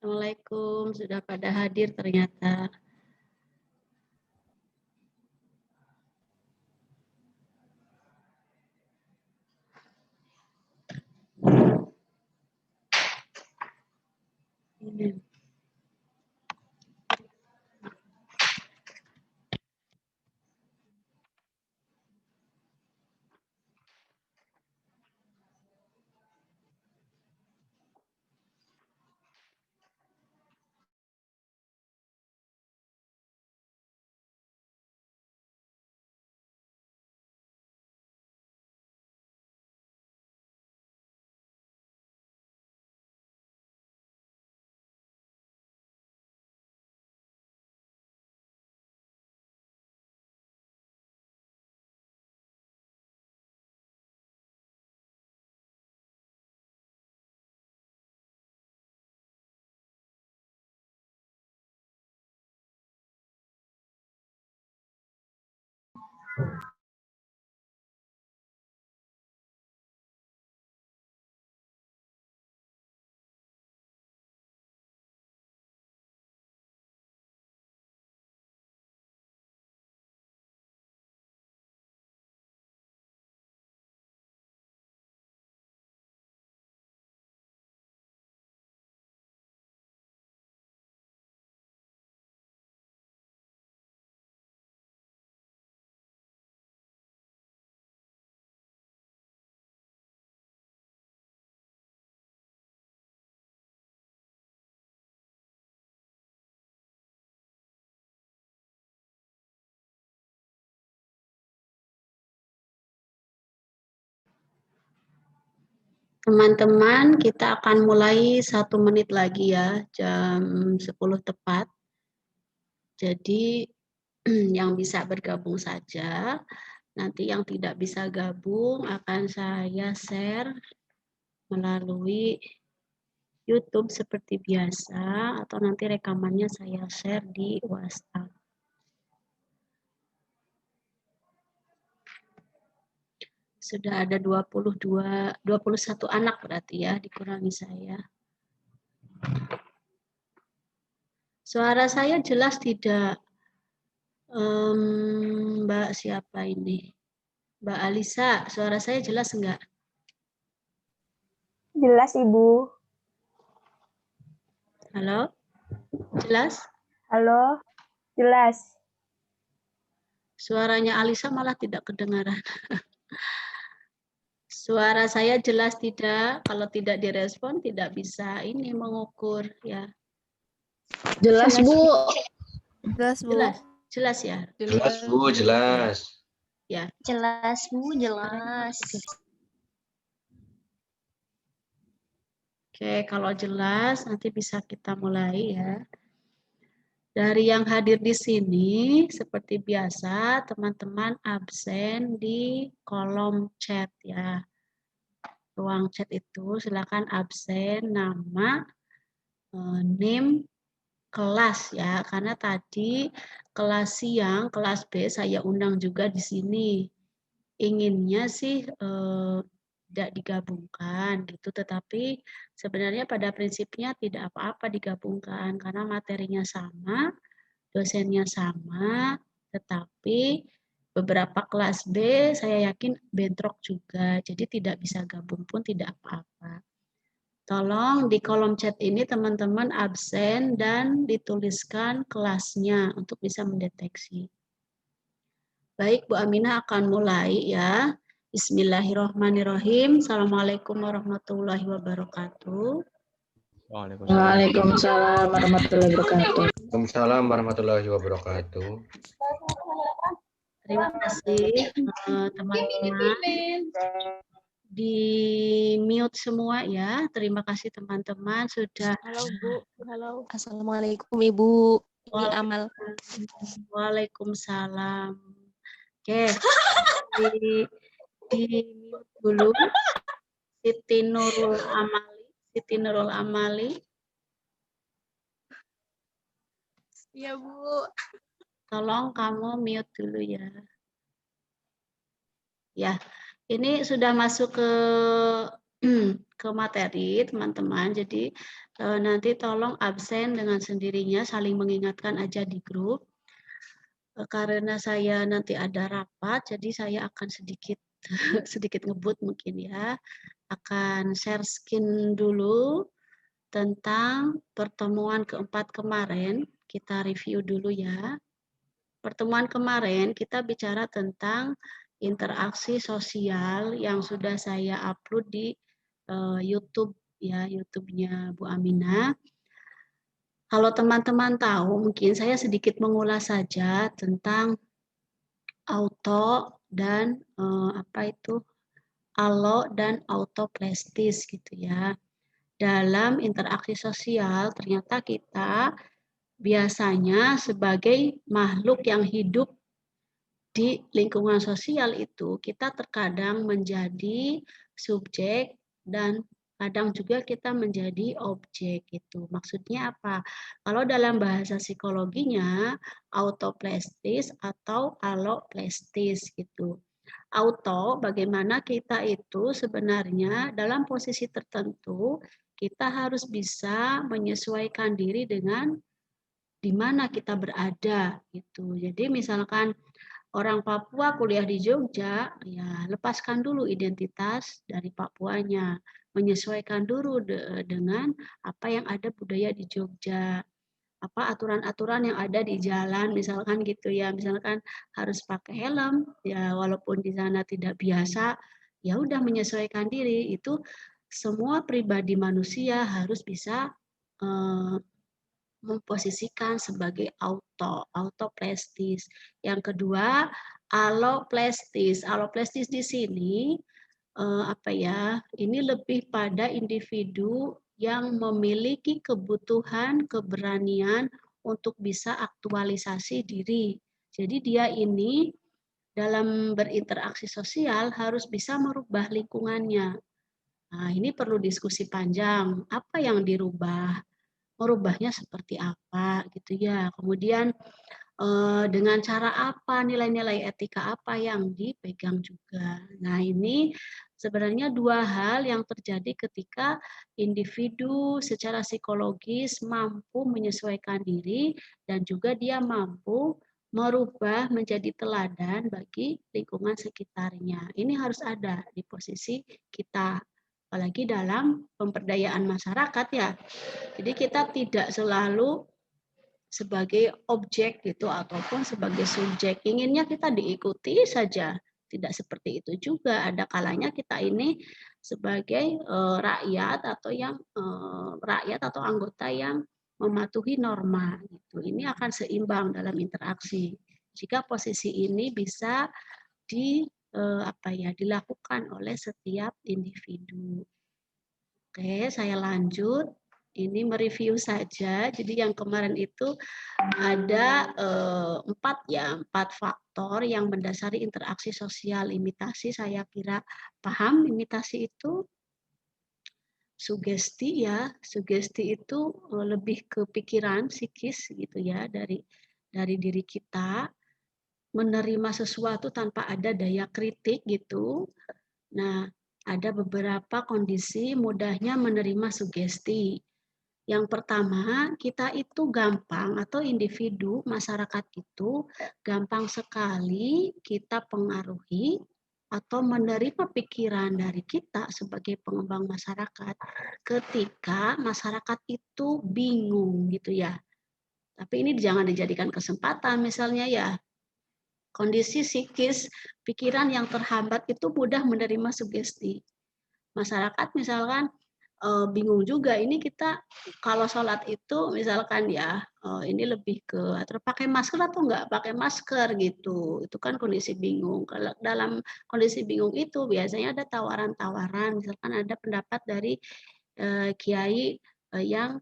Assalamualaikum, sudah pada hadir ternyata. Ini. Teman-teman, kita akan mulai 1 menit lagi ya, jam 10 tepat. Jadi yang bisa bergabung saja, nanti yang tidak bisa gabung akan saya share melalui YouTube seperti biasa, atau nanti rekamannya saya share di WhatsApp. Sudah ada 21 anak berarti ya, dikurangi saya. Suara saya jelas tidak? Mbak siapa ini? Mbak Alisa, suara saya jelas enggak? Jelas, Ibu. Halo? Jelas? Halo, jelas. Suaranya Alisa malah tidak kedengaran. Suara saya jelas tidak? Kalau tidak direspon tidak bisa ini mengukur ya. Jelas, Bu. Jelas, Bu. Jelas, jelas ya. Jelas, Bu, jelas. Ya. Jelas, Bu, jelas. Oke, kalau jelas nanti bisa kita mulai ya. Dari yang hadir di sini, seperti biasa, teman-teman absen di kolom chat ya. Ruang chat itu silakan absen nama, name, kelas ya. Karena tadi kelas siang, kelas B saya undang juga di sini. Inginnya sih tidak digabungkan gitu, tetapi sebenarnya pada prinsipnya tidak apa-apa digabungkan karena materinya sama, dosennya sama, tetapi beberapa kelas B saya yakin bentrok juga, jadi tidak bisa gabung pun tidak apa-apa. Tolong di kolom chat ini teman-teman absen dan dituliskan kelasnya untuk bisa mendeteksi. Baik, Bu Aminah akan mulai ya. Bismillahirrahmanirrahim. Assalamualaikum warahmatullahi wabarakatuh. Waalaikumsalam warahmatullahi wabarakatuh. Waalaikumsalam warahmatullahi wabarakatuh. Terima kasih teman-teman. Di mute semua ya. Terima kasih teman-teman sudah. Halo, Bu. Halo. Assalamualaikum, Ibu. Ini Amal. Waalaikumsalam. Oke, di mute dulu. Siti Nurul Amali. Iya, Bu. Tolong kamu mute dulu ya. Ya, ini sudah masuk ke ke materi teman-teman. Jadi nanti tolong absen dengan sendirinya, saling mengingatkan aja di grup. Karena saya nanti ada rapat, jadi saya akan sedikit sedikit ngebut mungkin ya. Akan share screen dulu tentang pertemuan keempat kemarin. Kita review dulu ya. Pertemuan kemarin kita bicara tentang interaksi sosial yang sudah saya upload di YouTube ya, YouTube-nya Bu Aminah. Kalau teman-teman tahu, mungkin saya sedikit mengulas saja tentang auto dan alo dan autoplastis gitu ya. Dalam interaksi sosial ternyata kita biasanya sebagai makhluk yang hidup di lingkungan sosial itu kita terkadang menjadi subjek dan kadang juga kita menjadi objek gitu. Maksudnya apa? Kalau dalam bahasa psikologinya autoplastis atau alloplastis gitu. Auto, bagaimana kita itu sebenarnya dalam posisi tertentu kita harus bisa menyesuaikan diri dengan di mana kita berada gitu. Jadi misalkan orang Papua kuliah di Jogja, ya lepaskan dulu identitas dari Papuanya, menyesuaikan dulu dengan apa yang ada budaya di Jogja, apa aturan-aturan yang ada di jalan, misalkan gitu ya, misalkan harus pakai helm, ya walaupun di sana tidak biasa, ya udah menyesuaikan diri. Itu semua pribadi manusia harus bisa memposisikan sebagai autoplastis. Yang kedua, alloplastis. Alloplastis di sini ini lebih pada individu yang memiliki kebutuhan, keberanian untuk bisa aktualisasi diri. Jadi dia ini dalam berinteraksi sosial harus bisa merubah lingkungannya. Nah, ini perlu diskusi panjang. Apa yang dirubah? Merubahnya seperti apa gitu ya. Kemudian dengan cara apa, nilai-nilai etika apa yang dipegang juga. Nah, ini sebenarnya dua hal yang terjadi ketika individu secara psikologis mampu menyesuaikan diri dan juga dia mampu merubah menjadi teladan bagi lingkungan sekitarnya. Ini harus ada di posisi kita, apalagi dalam pemberdayaan masyarakat ya. Jadi kita tidak selalu sebagai objek gitu ataupun sebagai subjek. Inginnya kita diikuti saja. Tidak seperti itu juga. Ada kalanya kita ini sebagai rakyat atau anggota yang mematuhi norma gitu. Ini akan seimbang dalam interaksi. Jika posisi ini bisa dilakukan oleh setiap individu. Oke, saya lanjut. Ini mereview saja. Jadi yang kemarin itu ada 4 faktor yang mendasari interaksi sosial. Imitasi saya kira paham. Imitasi itu sugesti ya. Sugesti itu lebih ke pikiran, psikis gitu ya dari diri kita. Menerima sesuatu tanpa ada daya kritik gitu. Nah, ada beberapa kondisi mudahnya menerima sugesti. Yang pertama, kita itu gampang atau individu masyarakat itu gampang sekali kita pengaruhi atau menerima pikiran dari kita sebagai pengembang masyarakat ketika masyarakat itu bingung gitu ya. Tapi ini jangan dijadikan kesempatan misalnya ya. Kondisi psikis pikiran yang terhambat itu mudah menerima sugesti. Masyarakat misalkan bingung juga ini kita kalau sholat itu misalkan ya ini lebih ke atau pakai masker atau enggak pakai masker gitu, itu kan kondisi bingung. Kalau dalam kondisi bingung itu biasanya ada tawaran-tawaran, misalkan ada pendapat dari kiai yang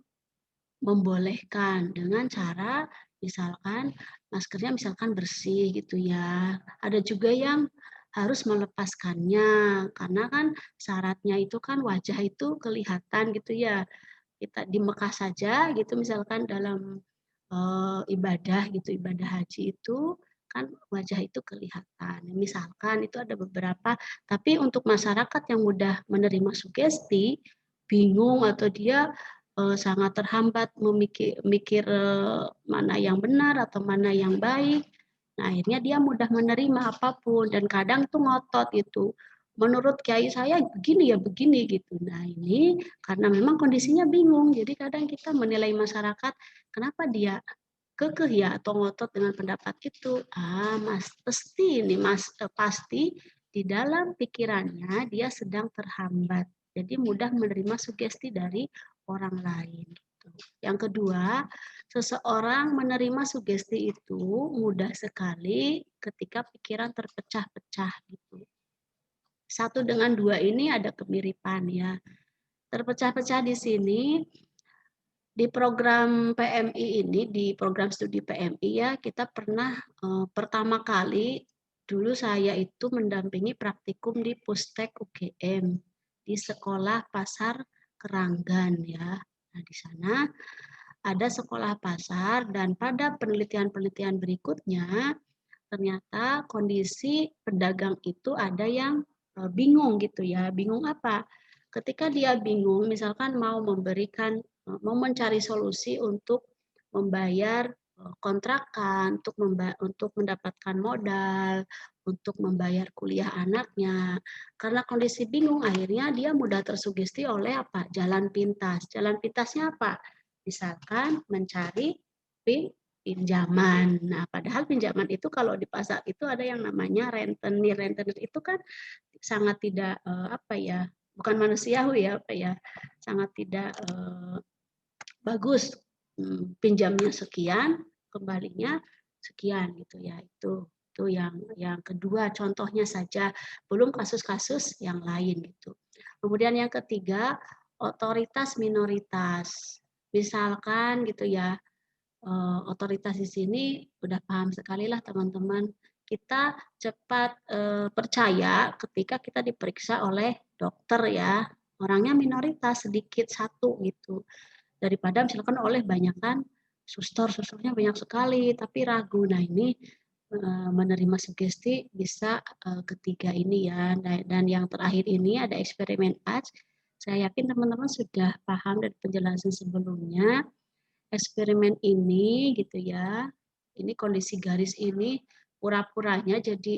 membolehkan dengan cara misalkan maskernya misalkan bersih gitu ya. Ada juga yang harus melepaskannya karena kan syaratnya itu kan wajah itu kelihatan gitu ya. Kita di Mekah saja gitu misalkan dalam ibadah gitu, ibadah haji itu misalkan wajah itu kelihatan. Misalkan itu ada beberapa, tapi untuk masyarakat yang mudah menerima sugesti, bingung atau dia sangat terhambat mikir mana yang benar atau mana yang baik. Nah, akhirnya dia mudah menerima apapun dan kadang tuh ngotot itu. Menurut kiai saya begini ya begini gitu. Nah, ini karena memang kondisinya bingung. Jadi kadang kita menilai masyarakat kenapa dia kekeh ya atau ngotot dengan pendapat itu. Mas pasti ini pasti di dalam pikirannya dia sedang terhambat. Jadi mudah menerima sugesti dari orang lain. Yang kedua, seseorang menerima sugesti itu mudah sekali ketika pikiran terpecah-pecah gitu. 1 dengan 2 ini ada kemiripan ya. Terpecah-pecah di sini di program PMI ini, di program studi PMI ya, kita pernah pertama kali dulu saya itu mendampingi praktikum di Pustek UGM di sekolah Pasar Keranggan ya. Nah, di sana ada sekolah pasar dan pada penelitian-penelitian berikutnya ternyata kondisi pedagang itu ada yang bingung gitu ya. Bingung apa? Ketika dia bingung misalkan mau mencari solusi untuk membayar kontrakan, untuk mendapatkan modal, untuk membayar kuliah anaknya. Karena kondisi bingung akhirnya dia mudah tersugesti oleh apa? Jalan pintas. Jalan pintasnya apa? Misalkan mencari pinjaman. Nah, padahal pinjaman itu kalau di pasar itu ada yang namanya rentenir. Rentenir itu kan sangat tidak bukan manusiawi ya, sangat tidak bagus. Pinjamnya sekian, kembalinya sekian gitu ya. Itu yang kedua contohnya saja, belum kasus-kasus yang lain gitu. Kemudian yang ketiga, otoritas minoritas. Misalkan gitu ya, otoritas di sini udah paham sekali lah teman-teman. Kita cepat percaya ketika kita diperiksa oleh dokter ya, orangnya minoritas sedikit satu gitu, daripada misalkan oleh banyakan susternya banyak sekali tapi ragu. Nah ini menerima sugesti bisa ketiga ini ya. Dan yang terakhir ini ada eksperimen Asch. Saya yakin teman-teman sudah paham dari penjelasan sebelumnya. Eksperimen ini gitu ya, ini kondisi garis ini pura-puranya jadi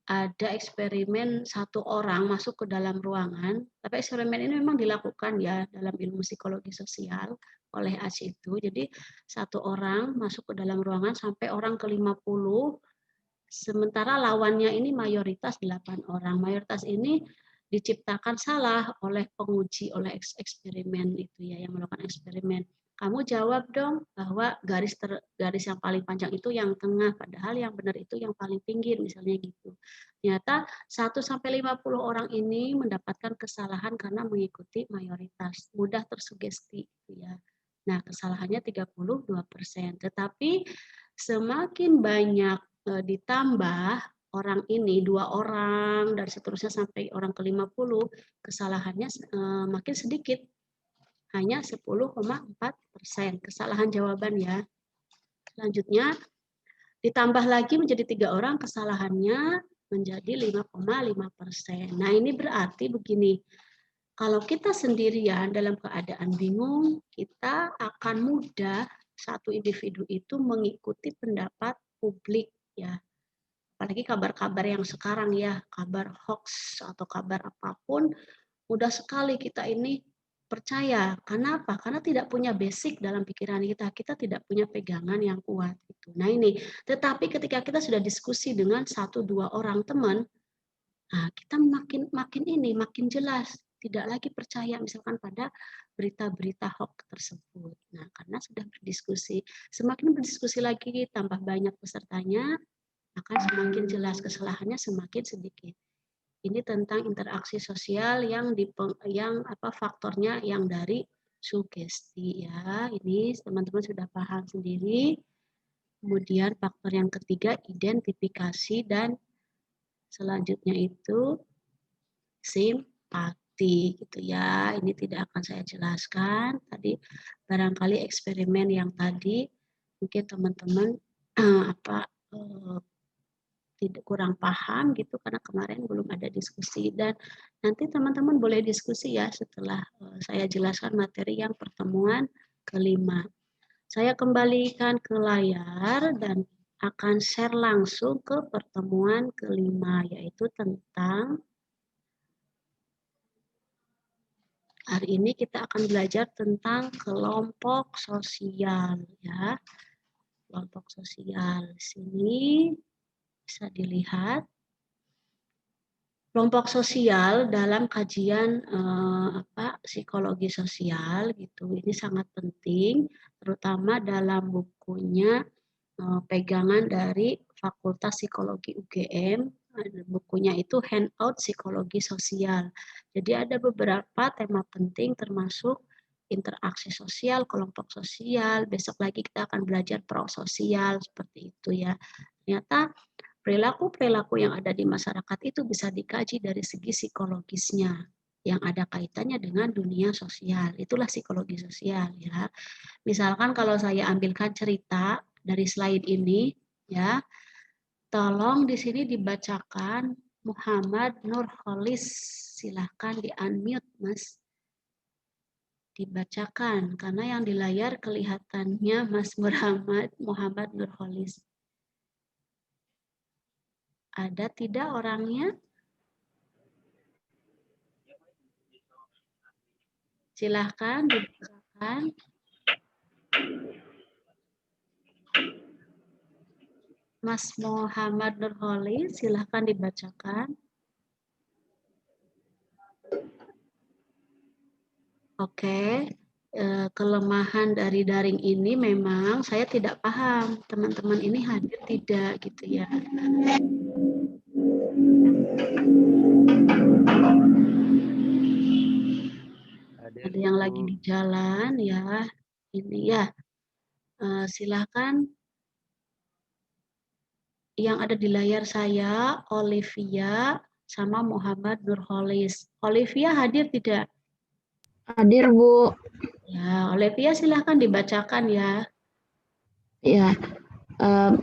ada eksperimen 1 orang masuk ke dalam ruangan, tapi eksperimen ini memang dilakukan ya dalam ilmu psikologi sosial oleh Asch itu. Jadi 1 orang masuk ke dalam ruangan sampai orang ke-50, sementara lawannya ini mayoritas 8 orang. Mayoritas ini diciptakan salah oleh penguji, oleh eksperimen itu ya, yang melakukan eksperimen. Kamu jawab dong bahwa garis yang paling panjang itu yang tengah, padahal yang benar itu yang paling pinggir, misalnya gitu. Ternyata 1-50 orang ini mendapatkan kesalahan karena mengikuti mayoritas, mudah tersugesti gitu ya. Nah, kesalahannya 32%. Tetapi semakin banyak ditambah orang ini, 2 orang dan seterusnya sampai orang ke-50, kesalahannya makin sedikit. Hanya 10,4% kesalahan jawaban ya. Selanjutnya ditambah lagi menjadi 3 orang, kesalahannya menjadi 5,5%. Nah, ini berarti begini. Kalau kita sendirian dalam keadaan bingung, kita akan mudah satu individu itu mengikuti pendapat publik ya. Apalagi kabar-kabar yang sekarang ya, kabar hoax atau kabar apapun, mudah sekali kita ini percaya. Karena apa? Karena tidak punya basic dalam pikiran kita. Kita tidak punya pegangan yang kuat. Gitu. Nah ini, tetapi ketika kita sudah diskusi dengan 1-2 orang teman, nah kita makin jelas. Tidak lagi percaya misalkan pada berita-berita hoax tersebut. Nah karena sudah berdiskusi. Semakin berdiskusi lagi, tambah banyak pesertanya, akan semakin jelas, kesalahannya semakin sedikit. Ini tentang interaksi sosial yang faktornya yang dari sugesti ya. Ini teman-teman sudah paham sendiri. Kemudian faktor yang ketiga identifikasi dan selanjutnya itu simpati gitu ya. Ini tidak akan saya jelaskan. Tadi barangkali eksperimen yang tadi mungkin teman-teman tidak kurang paham gitu karena kemarin belum ada diskusi, dan nanti teman-teman boleh diskusi ya setelah saya jelaskan materi yang pertemuan kelima. Saya kembalikan ke layar dan akan share langsung ke pertemuan kelima, yaitu tentang hari ini kita akan belajar tentang kelompok sosial ya. Kelompok sosial. Di sini bisa dilihat kelompok sosial dalam kajian psikologi sosial gitu. Ini sangat penting terutama dalam bukunya pegangan dari Fakultas Psikologi UGM. Bukunya itu Handout Psikologi Sosial. Jadi ada beberapa tema penting termasuk interaksi sosial, kelompok sosial. Besok lagi kita akan belajar prososial seperti itu ya. Ternyata perilaku-perilaku yang ada di masyarakat itu bisa dikaji dari segi psikologisnya yang ada kaitannya dengan dunia sosial. Itulah psikologi sosial ya. Misalkan kalau saya ambilkan cerita dari slide ini ya, tolong di sini dibacakan Muhammad Nurholis. Silahkan di-unmute, Mas. Dibacakan, karena yang di layar kelihatannya Mas Muhammad Nurholis. Ada tidak orangnya? Silahkan dibacakan. Mas Muhammad Nurholis, silahkan dibacakan. Oke, kelemahan dari daring ini memang saya tidak paham. Teman-teman ini hadir tidak gitu ya. Ada yang lagi di jalan ya. Ini ya. Silahkan. Yang ada di layar saya, Olivia sama Muhammad Nurholis. Olivia hadir tidak? Hadir, Bu. Ya, Olivia silahkan dibacakan ya. Ya,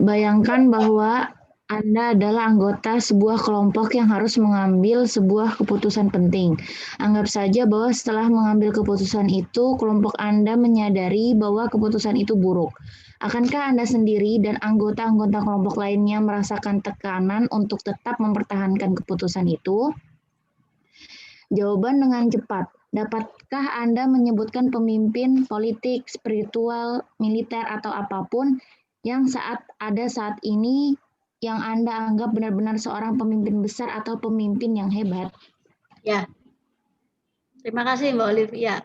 bayangkan bahwa Anda adalah anggota sebuah kelompok yang harus mengambil sebuah keputusan penting. Anggap saja bahwa setelah mengambil keputusan itu, kelompok Anda menyadari bahwa keputusan itu buruk. Akankah Anda sendiri dan anggota-anggota kelompok lainnya merasakan tekanan untuk tetap mempertahankan keputusan itu? Jawaban dengan cepat. Dapatkah Anda menyebutkan pemimpin politik, spiritual, militer, atau apapun yang saat ini yang Anda anggap benar-benar seorang pemimpin besar atau pemimpin yang hebat? Ya, terima kasih Mbak Olivia.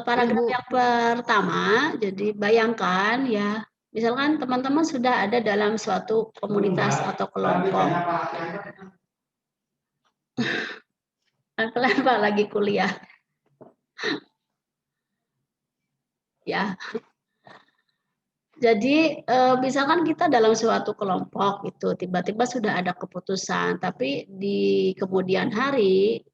Paragraf yang pertama, jadi bayangkan ya, misalkan teman-teman sudah ada dalam suatu komunitas atau kelompok. Pelan-pelan Pak, lagi kuliah. Ya. Jadi misalkan kita dalam suatu kelompok itu tiba-tiba sudah ada keputusan, tapi di kemudian hari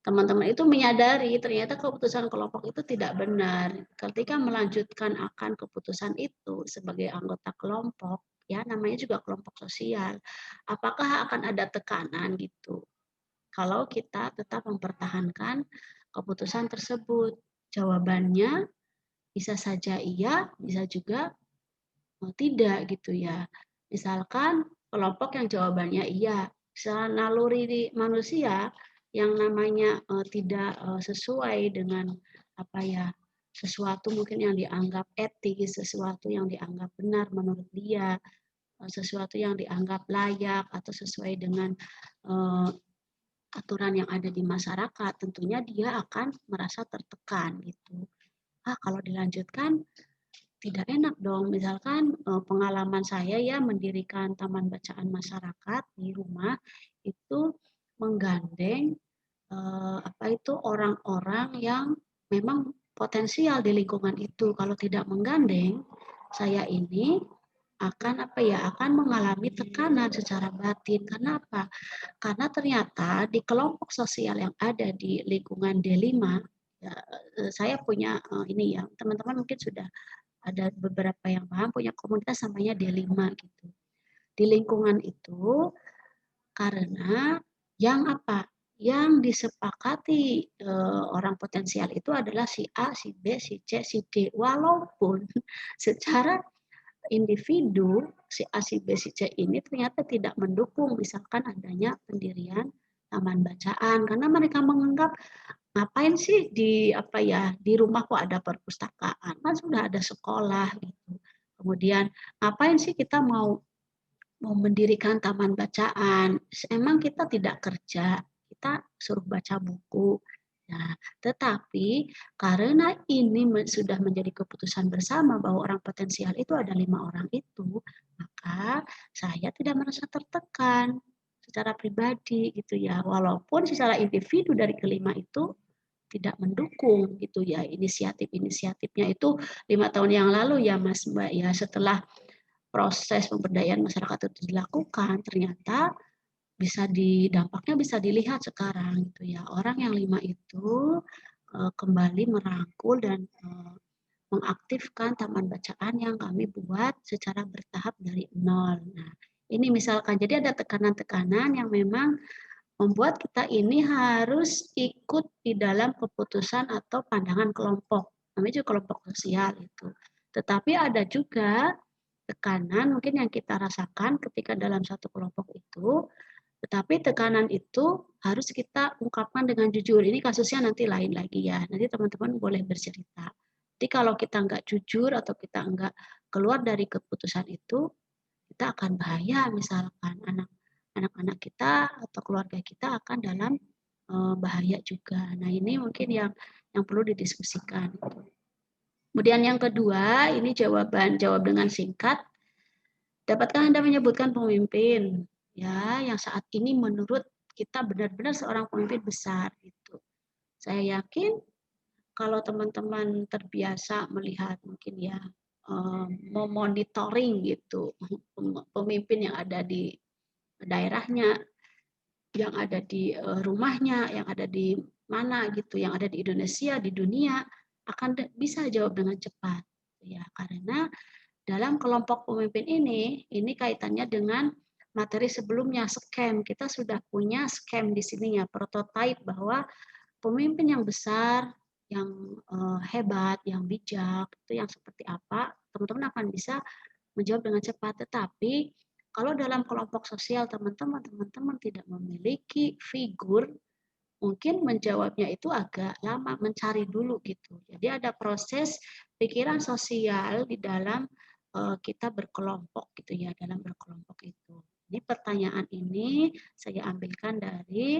teman-teman itu menyadari ternyata keputusan kelompok itu tidak benar. Ketika melanjutkan akan keputusan itu sebagai anggota kelompok, ya namanya juga kelompok sosial, apakah akan ada tekanan gitu? Kalau kita tetap mempertahankan keputusan tersebut, jawabannya bisa saja iya, bisa juga tidak gitu ya. Misalkan kelompok yang jawabannya iya, naluri di manusia yang namanya tidak sesuai dengan sesuatu mungkin yang dianggap etis, sesuatu yang dianggap benar menurut dia, sesuatu yang dianggap layak atau sesuai dengan aturan yang ada di masyarakat, tentunya dia akan merasa tertekan gitu. Kalau dilanjutkan tidak enak dong. Misalkan pengalaman saya ya mendirikan taman bacaan masyarakat di rumah itu menggandeng orang-orang yang memang potensial di lingkungan itu. Kalau tidak menggandeng, saya ini akan mengalami tekanan secara batin. Karena apa? Karena ternyata di kelompok sosial yang ada di lingkungan D5, ya, saya punya ini ya, teman-teman mungkin sudah ada beberapa yang paham punya komunitas namanya D5 gitu. di lingkungan itu karena yang apa? Yang disepakati orang potensial itu adalah si A, si B, si C, si D. Walaupun secara individu si A, si B, si C ini ternyata tidak mendukung misalkan adanya pendirian taman bacaan karena mereka menganggap ngapain sih di rumah kok ada perpustakaan, kan sudah ada sekolah gitu. Kemudian ngapain sih kita mau mendirikan taman bacaan, emang kita tidak kerja, kita suruh baca buku. Nah, tetapi karena ini sudah menjadi keputusan bersama bahwa orang potensial itu ada 5 orang itu, maka saya tidak merasa tertekan secara pribadi gitu ya. Walaupun secara individu dari kelima itu tidak mendukung gitu ya inisiatifnya itu 5 tahun yang lalu ya Mas Mbak ya, setelah proses pemberdayaan masyarakat itu dilakukan ternyata dampaknya bisa dilihat sekarang gitu ya, orang yang 5 itu kembali merangkul dan mengaktifkan taman bacaan yang kami buat secara bertahap dari nol. Nah, ini misalkan jadi ada tekanan-tekanan yang memang membuat kita ini harus ikut di dalam keputusan atau pandangan kelompok. Namanya juga kelompok sosial itu. Tetapi ada juga tekanan mungkin yang kita rasakan ketika dalam satu kelompok itu, tetapi tekanan itu harus kita ungkapkan dengan jujur. Ini kasusnya nanti lain lagi ya. Nanti teman-teman boleh bercerita. Jadi kalau kita nggak jujur atau kita nggak keluar dari keputusan itu, kita akan bahaya misalkan anak-anak kita atau keluarga kita akan dalam bahaya juga. Nah ini mungkin yang perlu didiskusikan. Kemudian yang kedua, ini jawab dengan singkat. Dapatkah Anda menyebutkan pemimpin ya yang saat ini menurut kita benar-benar seorang pemimpin besar gitu. Saya yakin kalau teman-teman terbiasa melihat mungkin ya memonitoring gitu pemimpin yang ada di daerahnya, yang ada di rumahnya, yang ada di mana gitu, yang ada di Indonesia, di dunia akan bisa jawab dengan cepat ya karena dalam kelompok pemimpin ini kaitannya dengan materi sebelumnya scam. Kita sudah punya scam di sini ya, prototipe bahwa pemimpin yang besar, yang hebat, yang bijak, itu yang seperti apa, teman-teman akan bisa menjawab dengan cepat. Tetapi kalau dalam kelompok sosial teman-teman tidak memiliki figur, mungkin menjawabnya itu agak lama, mencari dulu gitu. Jadi ada proses pikiran sosial di dalam kita berkelompok gitu ya, dalam berkelompok itu. Ini pertanyaan ini saya ambilkan dari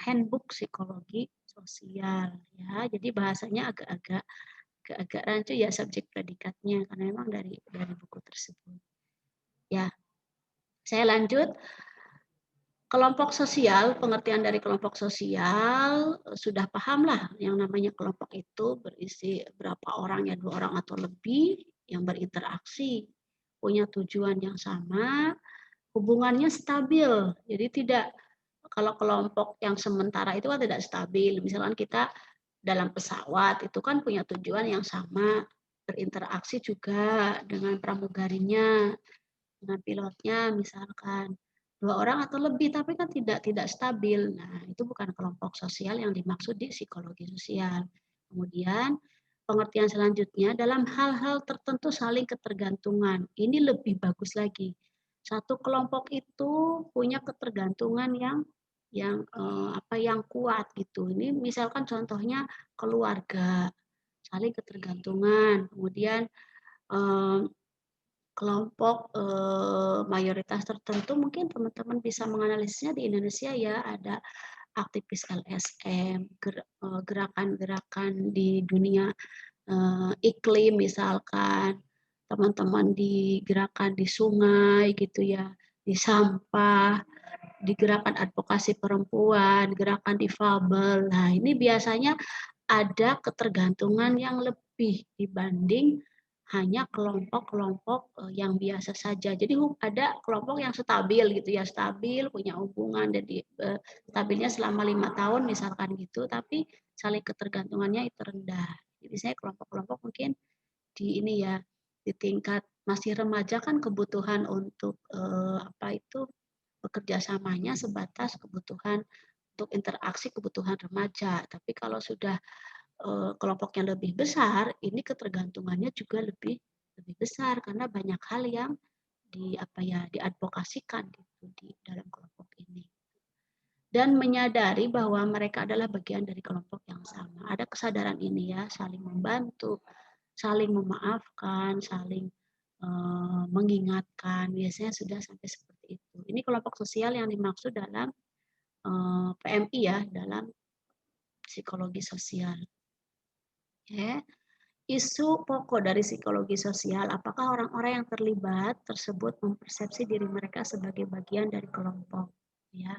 handbook psikologi sosial ya. Jadi bahasanya agak rancu ya subjek predikatnya karena memang dari buku tersebut. Ya. Saya lanjut. Kelompok sosial, pengertian dari kelompok sosial sudah pahamlah yang namanya kelompok itu berisi berapa orang ya, 2 orang atau lebih yang berinteraksi, punya tujuan yang sama, hubungannya stabil. Jadi tidak, kalau kelompok yang sementara itu kan tidak stabil. Misalkan kita dalam pesawat itu kan punya tujuan yang sama, berinteraksi juga dengan pramugarinya, dengan pilotnya misalkan. 2 orang atau lebih, tapi kan tidak stabil. Nah, itu bukan kelompok sosial yang dimaksud di psikologi sosial. Kemudian, pengertian selanjutnya, dalam hal-hal tertentu saling ketergantungan. Ini lebih bagus lagi. Satu kelompok itu punya ketergantungan yang kuat gitu. Ini misalkan contohnya keluarga, saling ketergantungan. Kemudian kelompok mayoritas tertentu mungkin teman-teman bisa menganalisisnya di Indonesia ya, ada aktivis LSM, gerakan-gerakan di dunia iklim misalkan, teman-teman di gerakan di sungai gitu ya, di sampah, di gerakan advokasi perempuan, gerakan difabel. Nah, ini biasanya ada ketergantungan yang lebih dibanding hanya kelompok-kelompok yang biasa saja. Jadi ada kelompok yang stabil gitu ya, stabil, punya hubungan, jadi stabilnya selama 5 tahun misalkan gitu, tapi saling ketergantungannya itu rendah. Jadi saya kelompok-kelompok mungkin di ini ya, di tingkat masih remaja kan kebutuhan untuk bekerja samanya sebatas kebutuhan untuk interaksi kebutuhan remaja. Tapi kalau sudah kelompoknya lebih besar, ini ketergantungannya juga lebih besar karena banyak hal yang diadvokasikan gitu di dalam kelompok ini. Dan menyadari bahwa mereka adalah bagian dari kelompok yang sama. Ada kesadaran ini ya, saling membantu, saling memaafkan, saling mengingatkan. Biasanya sudah sampai seperti itu. Ini kelompok sosial yang dimaksud dalam PMI ya, dalam psikologi sosial. Ya. Isu pokok dari psikologi sosial, apakah orang-orang yang terlibat tersebut mempersepsi diri mereka sebagai bagian dari kelompok. Ya.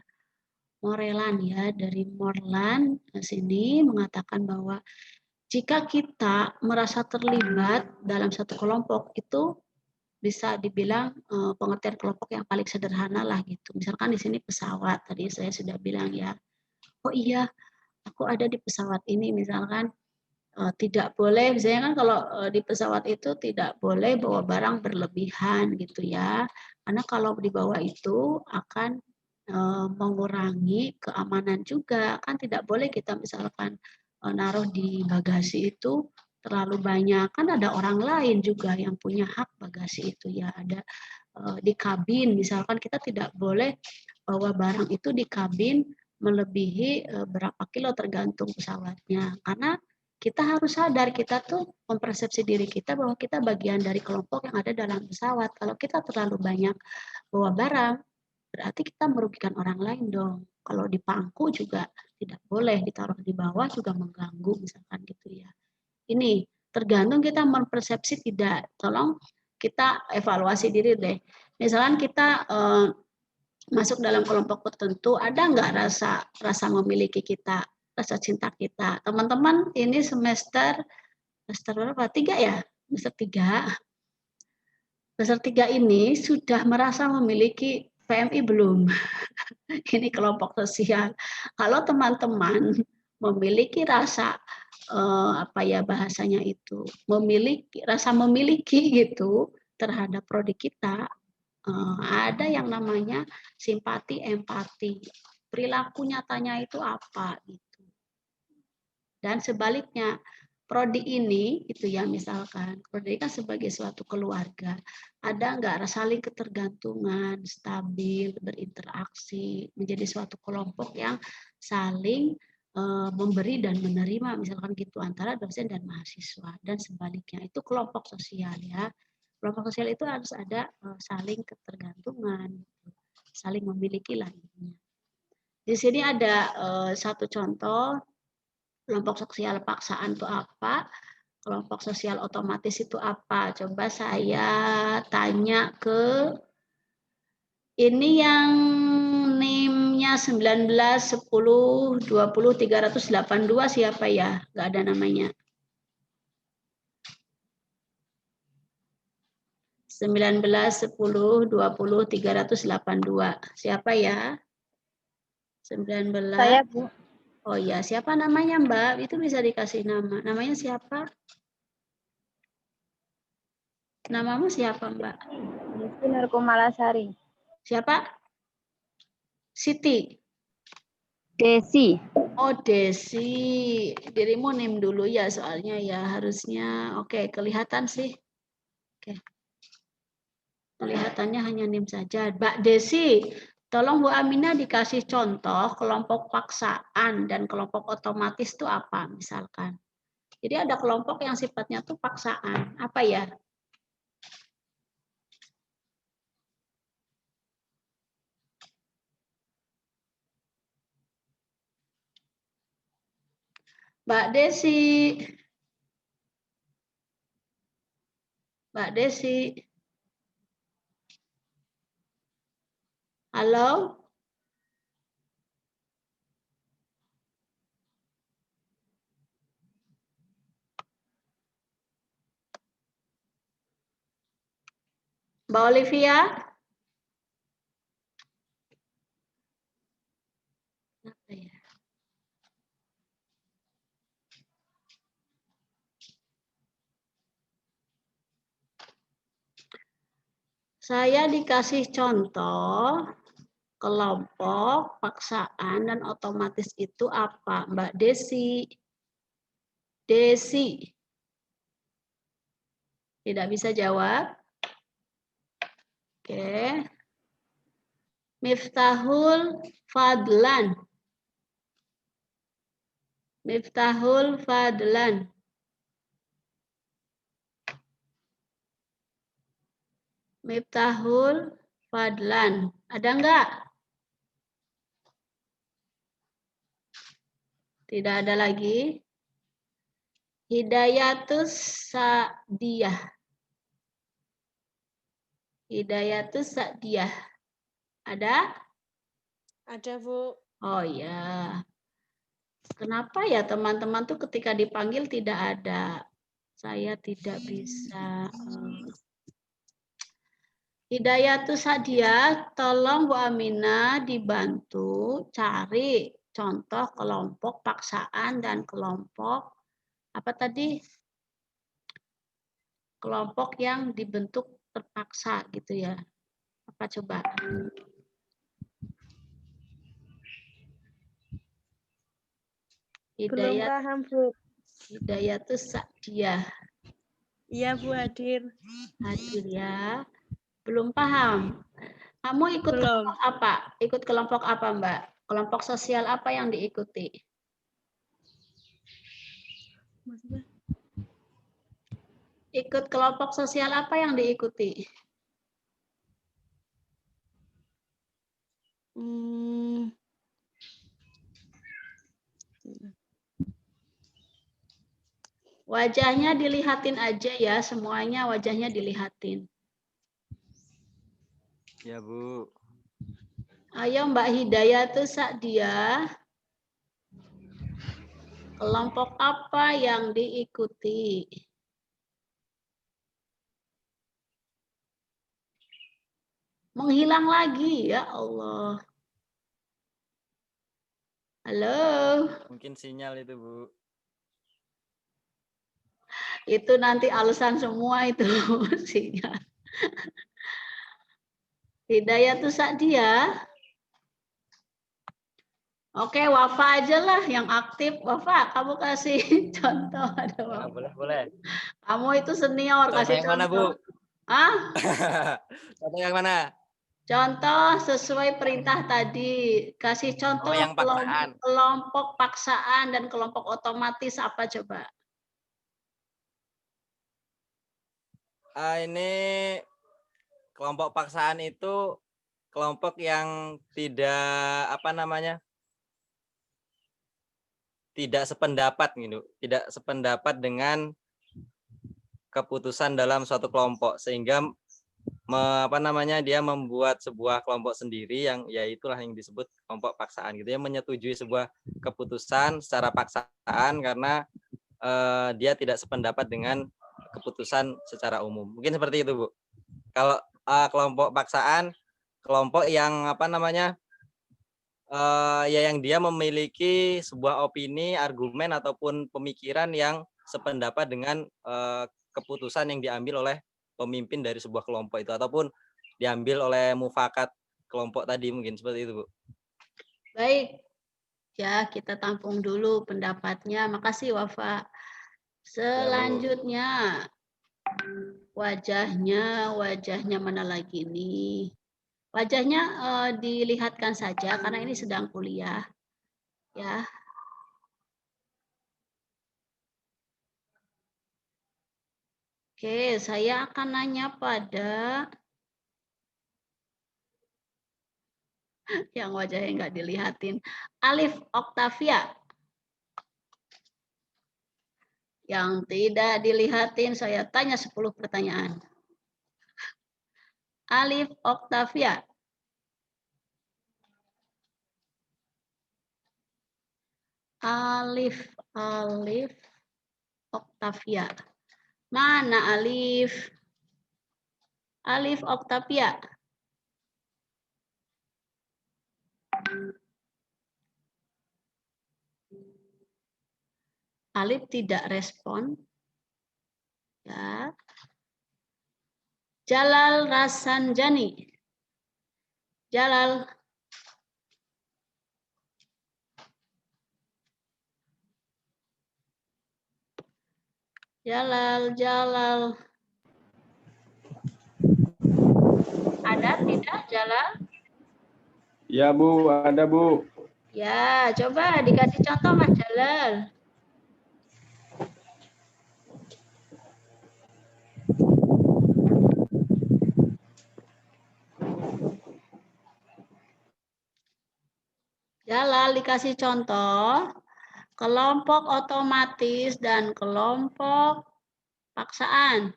Morelan ya, dari Morlan sini mengatakan bahwa jika kita merasa terlibat dalam satu kelompok, itu bisa dibilang pengertian kelompok yang paling sederhana lah gitu. Misalkan di sini pesawat, tadi saya sudah bilang ya, oh iya aku ada di pesawat ini, misalkan tidak boleh, misalnya kan kalau di pesawat itu tidak boleh bawa barang berlebihan gitu ya, karena kalau dibawa itu akan mengurangi keamanan juga, kan tidak boleh kita misalkan naruh di bagasi itu terlalu banyak, kan ada orang lain juga yang punya hak bagasi itu ya, ada di kabin misalkan kita tidak boleh bawa barang itu di kabin melebihi berapa kilo tergantung pesawatnya, karena kita harus sadar kita tuh mempersepsi diri kita bahwa kita bagian dari kelompok yang ada dalam pesawat. Kalau kita terlalu banyak bawa barang, berarti kita merugikan orang lain dong. Kalau di pangku juga tidak boleh, ditaruh di bawah juga mengganggu misalkan gitu ya. Ini tergantung kita mempersepsi tidak. Tolong kita evaluasi diri deh. Misalkan kita masuk dalam kelompok tertentu, ada nggak rasa memiliki kita, rasa cinta kita. Teman-teman ini semester berapa? 3 ya? Semester 3. Semester 3 ini sudah merasa memiliki PMI belum? Ini kelompok sosial. Kalau teman-teman memiliki rasa bahasanya itu, memiliki rasa memiliki gitu terhadap prodi kita, ada yang namanya simpati, empati. Perilaku nyatanya itu apa gitu. Dan sebaliknya, prodi ini itu ya misalkan, prodi kan sebagai suatu keluarga, ada nggak saling ketergantungan, stabil, berinteraksi, menjadi suatu kelompok yang saling memberi dan menerima misalkan gitu antara dosen dan mahasiswa dan sebaliknya, itu kelompok sosial ya. Kelompok sosial itu harus ada saling ketergantungan, saling memiliki lah intinya. Di sini ada satu contoh kelompok sosial paksaan itu apa, kelompok sosial otomatis itu apa. Coba saya tanya ke ini yang NIM-nya 19 10 20 382 siapa ya? Nggak ada namanya. 19 10 20 382. Siapa ya? 19. Saya, Bu. Oh iya, siapa namanya, Mbak? Itu bisa dikasih nama. Namanya siapa? Namamu siapa, Mbak? Desi Nurkumalasari. Siapa? Siti. Desi. Oh, Desi. Dirimu NIM dulu ya soalnya ya harusnya. Oke, kelihatan sih. Oke. Kelihatannya hanya NIM saja. Mbak Desi, tolong Bu Aminah dikasih contoh kelompok paksaan dan kelompok otomatis itu apa misalkan. Jadi ada kelompok yang sifatnya tuh paksaan. Apa ya? Mbak Desi. Mbak Desi. Halo? Mbak Olivia? Apa ya? Saya dikasih contoh kelompok, paksaan, dan otomatis itu apa? Mbak Desi. Desi. Tidak bisa jawab? Oke. Miftahul Fadlan. Miftahul Fadlan. Miftahul Fadlan. Ada enggak? Tidak ada lagi. Hidayatus Sa'diyah. Hidayatus Sa'diyah. Ada? Ada, Bu. Oh ya. Kenapa ya teman-teman tuh ketika dipanggil tidak ada? Saya tidak bisa. Hidayatus Sa'diyah, tolong Bu Aminah dibantu cari contoh kelompok paksaan dan kelompok apa tadi? Kelompok yang dibentuk terpaksa gitu ya. Apa coba? Belum paham, Bu. Hidayatus Sa'diyah. Iya, Bu, hadir. Hadir ya. Belum paham. Kamu ikut Belum. kelompok apa? Ikut kelompok apa, Mbak? Kelompok sosial apa yang diikuti? Maksudnya? Ikut kelompok sosial apa yang diikuti? Wajahnya dilihatin aja ya, semuanya wajahnya dilihatin. Ya, Bu. Ayo Mbak Hidayatus Sa'diyah. Kelompok apa yang diikuti? Menghilang lagi, ya Allah. Halo. Mungkin sinyal itu, Bu. Itu nanti alasan semua itu. Hidayatus Sa'diyah. Oke, Wafa aja lah yang aktif. Wafa, kamu kasih contoh. Ada Ya, Wafa. boleh. Kamu itu senior, Contoh kasih yang contoh. mana, Bu? Ah? Contoh yang mana? Contoh sesuai perintah tadi. Kasih contoh yang paksaan. kelompok paksaan dan kelompok otomatis apa coba? Ini kelompok paksaan itu kelompok yang tidak tidak sependapat gitu, tidak sependapat dengan keputusan dalam suatu kelompok sehingga dia membuat sebuah kelompok sendiri yang yaitulah yang disebut kelompok paksaan gitu ya, menyetujui sebuah keputusan secara paksaan karena dia tidak sependapat dengan keputusan secara umum. Mungkin seperti itu, Bu. Kalau kelompok paksaan, kelompok yang yang dia memiliki sebuah opini, argumen ataupun pemikiran yang sependapat dengan keputusan yang diambil oleh pemimpin dari sebuah kelompok itu ataupun diambil oleh mufakat kelompok tadi, mungkin seperti itu, Bu. Baik. Ya, kita tampung dulu pendapatnya. Makasih, Wafa. Selanjutnya, wajahnya mana lagi nih? Wajahnya dilihatkan saja karena ini sedang kuliah. Ya. Oke, saya akan nanya pada yang wajahnya nggak dilihatin. Alif Oktavia. Yang tidak dilihatin, saya tanya 10 pertanyaan. Alif Oktavia. Alif Oktavia. Mana Alif? Alif Oktavia. Alif tidak respon. Ya. Jalal Rasanjani. Jalal. Jalal. Ada tidak Jalal? Ya Bu, ada Bu. Ya, coba dikasih contoh Mas Jalal. Jalal dikasih contoh kelompok otomatis dan kelompok paksaan.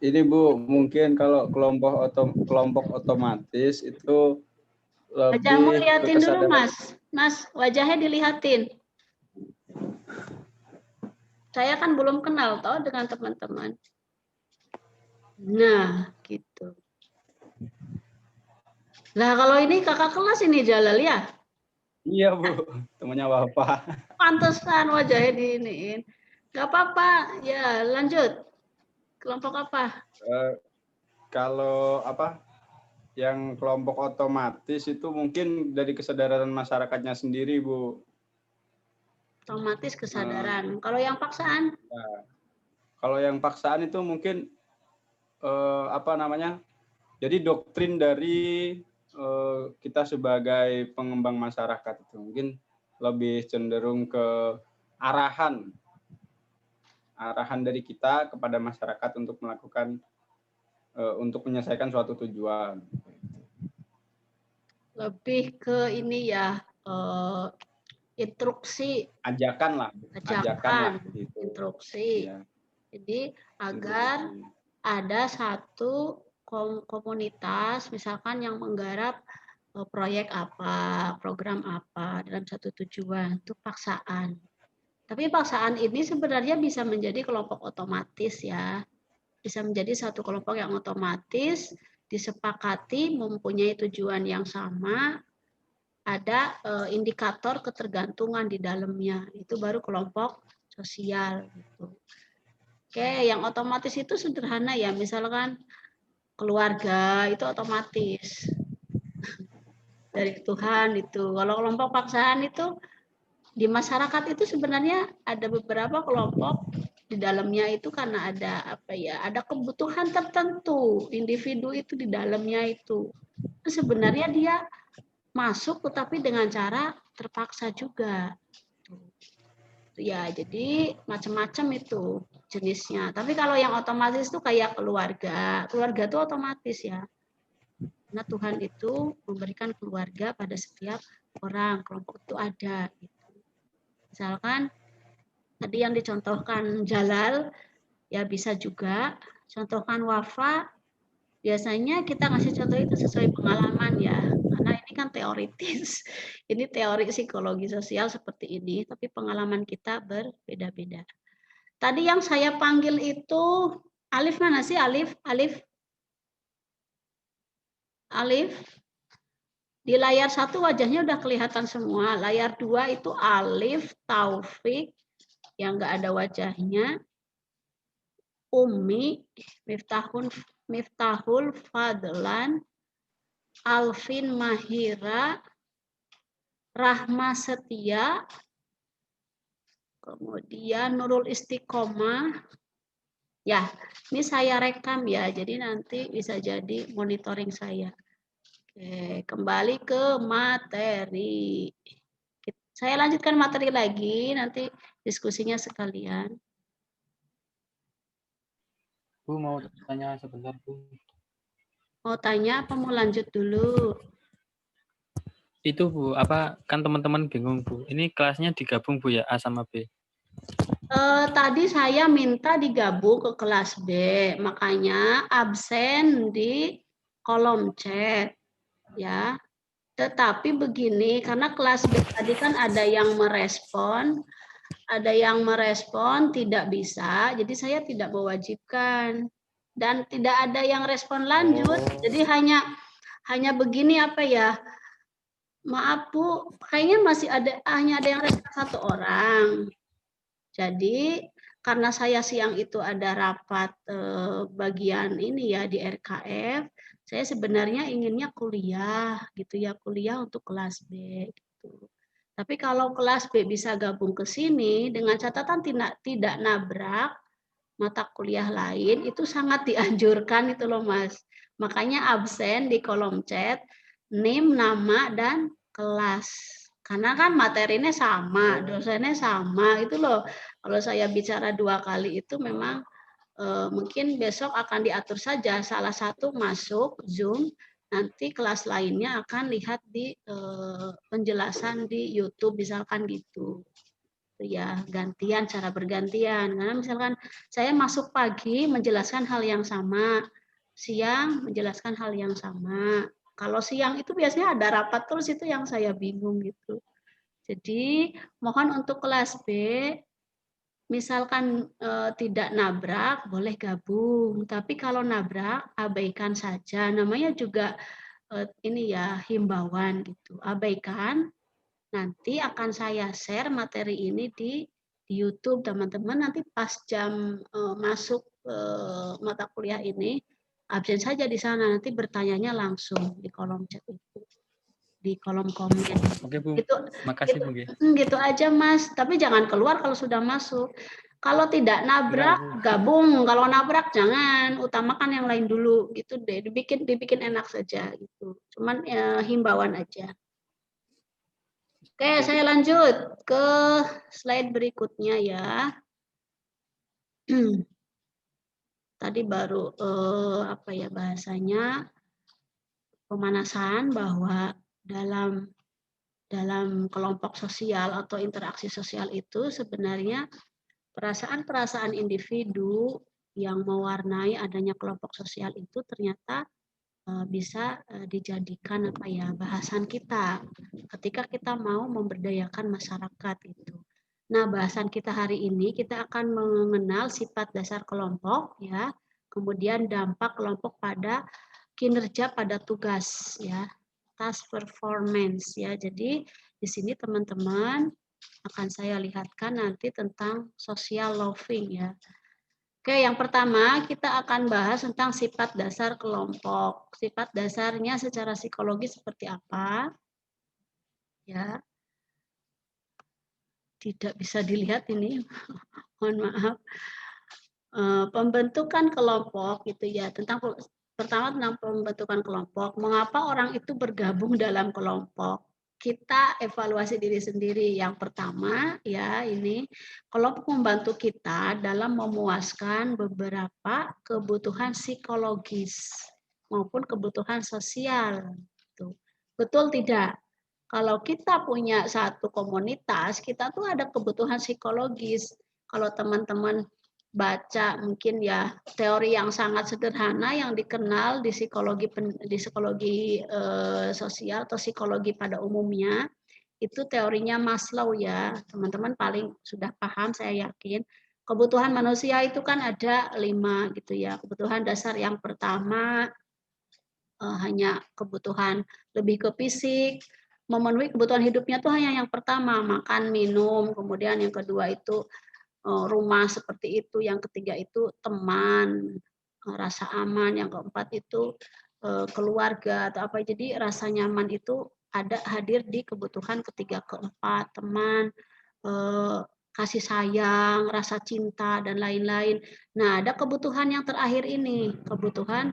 Ini Bu, mungkin kalau kelompok otomatis itu Wajahmu lebih lihatin ke dulu kesadaran. Mas, wajahnya dilihatin. Saya kan belum kenal toh dengan teman-teman. Nah, gitu. Nah, kalau ini kakak kelas ini Jalal ya? Iya Bu, temannya Bapak. Pantesan wajahnya diiniin. Gak apa-apa, ya lanjut. Kelompok apa? Kalau yang kelompok otomatis itu mungkin dari kesadaran masyarakatnya sendiri Bu. Otomatis kesadaran. Kalau yang paksaan? Nah, kalau yang paksaan itu mungkin jadi doktrin dari kita sebagai pengembang masyarakat itu mungkin lebih cenderung ke arahan dari kita kepada masyarakat untuk melakukan untuk menyelesaikan suatu tujuan. Lebih ke ini ya, instruksi. Ajakan lah gitu. Instruksi. Ya. Jadi agar ada satu komunitas misalkan yang menggarap proyek apa, program apa dalam satu tujuan, itu paksaan. Tapi paksaan ini sebenarnya bisa menjadi kelompok otomatis ya. Bisa menjadi satu kelompok yang otomatis disepakati mempunyai tujuan yang sama, ada indikator ketergantungan di dalamnya. Itu baru kelompok sosial gitu. Oke, yang otomatis itu sederhana ya, misalkan keluarga itu otomatis dari Tuhan itu. Kalau kelompok paksaan itu di masyarakat itu sebenarnya ada beberapa kelompok di dalamnya itu karena ada ada kebutuhan tertentu individu itu di dalamnya itu. Sebenarnya dia masuk tetapi dengan cara terpaksa juga. Ya, jadi macam-macam itu jenisnya. Tapi kalau yang otomatis itu kayak keluarga. Keluarga itu otomatis ya. Karena Tuhan itu memberikan keluarga pada setiap orang. Kelompok itu ada. Gitu. Misalkan tadi yang dicontohkan Jalal, ya bisa juga. Contohkan Wafa, biasanya kita ngasih contoh itu sesuai pengalaman ya. Karena ini kan teoritis. Ini teori psikologi sosial seperti ini, tapi pengalaman kita berbeda-beda. Tadi yang saya panggil itu Alif mana sih? Alif. Di layar 1 wajahnya udah kelihatan semua. Layar 2 itu Alif, Taufik yang enggak ada wajahnya. Ummi, Miftahul Fadlan, Alvin Mahira, Rahma Setia, kemudian Nurul Istiqomah. Ya, ini saya rekam ya, jadi nanti bisa jadi monitoring saya. Oke, kembali ke materi. Saya lanjutkan materi lagi, nanti diskusinya sekalian. Bu, mau tanya sebentar, Bu. Mau tanya apa mau lanjut dulu? Itu Bu, kan teman-teman bingung Bu. Ini kelasnya digabung Bu ya, A sama B. Tadi saya minta digabung ke kelas B, makanya absen di kolom chat ya. Tetapi begini, karena kelas B tadi kan ada yang merespon tidak bisa, jadi saya tidak mewajibkan dan tidak ada yang respon lanjut. Jadi hanya begini maaf Bu, kayaknya masih hanya ada yang respon 1 orang. Jadi karena saya siang itu ada rapat bagian ini ya di RKF, saya sebenarnya inginnya kuliah gitu ya, kuliah untuk kelas B gitu. Tapi kalau kelas B bisa gabung ke sini dengan catatan tidak nabrak mata kuliah lain, itu sangat dianjurkan itu loh Mas. Makanya absen di kolom chat, NIM, nama, dan kelas. Karena kan materinya sama, dosennya sama, itu loh. Kalau saya bicara 2 kali itu memang mungkin besok akan diatur saja, salah satu masuk Zoom, nanti kelas lainnya akan lihat di penjelasan di YouTube, misalkan gitu. Ya, gantian, cara bergantian. Karena misalkan saya masuk pagi menjelaskan hal yang sama, siang menjelaskan hal yang sama. Kalau siang itu biasanya ada rapat terus, itu yang saya bingung gitu. Jadi mohon untuk kelas B, misalkan tidak nabrak, boleh gabung. Tapi kalau nabrak, abaikan saja. Namanya juga ini ya himbauan gitu. Abaikan. Nanti akan saya share materi ini di YouTube teman-teman. Nanti pas jam masuk mata kuliah ini, absen saja di sana. Nanti bertanyanya langsung di kolom chat itu, di kolom komen. Oke Bu, gitu, makasih Bu. gitu aja Mas. Tapi jangan keluar kalau sudah masuk. Kalau tidak nabrak, Enggak, Bu. gabung. Kalau nabrak jangan. Utamakan yang lain dulu. Gitu deh. Dibikin enak saja. Gitu. Cuman himbauan aja. Oke, saya lanjut ke slide berikutnya ya. Tadi baru apa ya bahasanya, pemanasan bahwa dalam kelompok sosial atau interaksi sosial itu sebenarnya perasaan-perasaan individu yang mewarnai adanya kelompok sosial itu ternyata bisa dijadikan apa ya bahasan kita ketika kita mau memberdayakan masyarakat itu. Nah, bahasan kita hari ini kita akan mengenal sifat dasar kelompok ya, kemudian dampak kelompok pada kinerja pada tugas ya, task performance ya. Jadi di sini teman-teman akan saya lihatkan nanti tentang social loving ya. Oke, yang pertama kita akan bahas tentang sifat dasar kelompok. Sifat dasarnya secara psikologi seperti apa? Ya. Tidak bisa dilihat ini. Mohon maaf. Pembentukan kelompok gitu ya. Pertama tentang pembentukan kelompok. Mengapa orang itu bergabung dalam kelompok? Kita evaluasi diri sendiri. Yang pertama ya ini kelompok membantu kita dalam memuaskan beberapa kebutuhan psikologis maupun kebutuhan sosial. Betul tidak? Kalau kita punya satu komunitas, kita tuh ada kebutuhan psikologis. Kalau teman-teman baca mungkin ya teori yang sangat sederhana yang dikenal di psikologi sosial atau psikologi pada umumnya itu teorinya Maslow ya teman-teman paling sudah paham saya yakin. Kebutuhan manusia itu kan ada 5 gitu ya. Kebutuhan dasar yang pertama hanya kebutuhan lebih ke fisik, memenuhi kebutuhan hidupnya tuh hanya yang pertama makan minum, kemudian yang kedua itu rumah seperti itu, yang ketiga itu teman, rasa aman, yang keempat itu keluarga atau apa. Jadi rasa nyaman itu ada hadir di kebutuhan ketiga keempat, teman, kasih sayang, rasa cinta dan lain-lain. Nah, ada kebutuhan yang terakhir ini, kebutuhan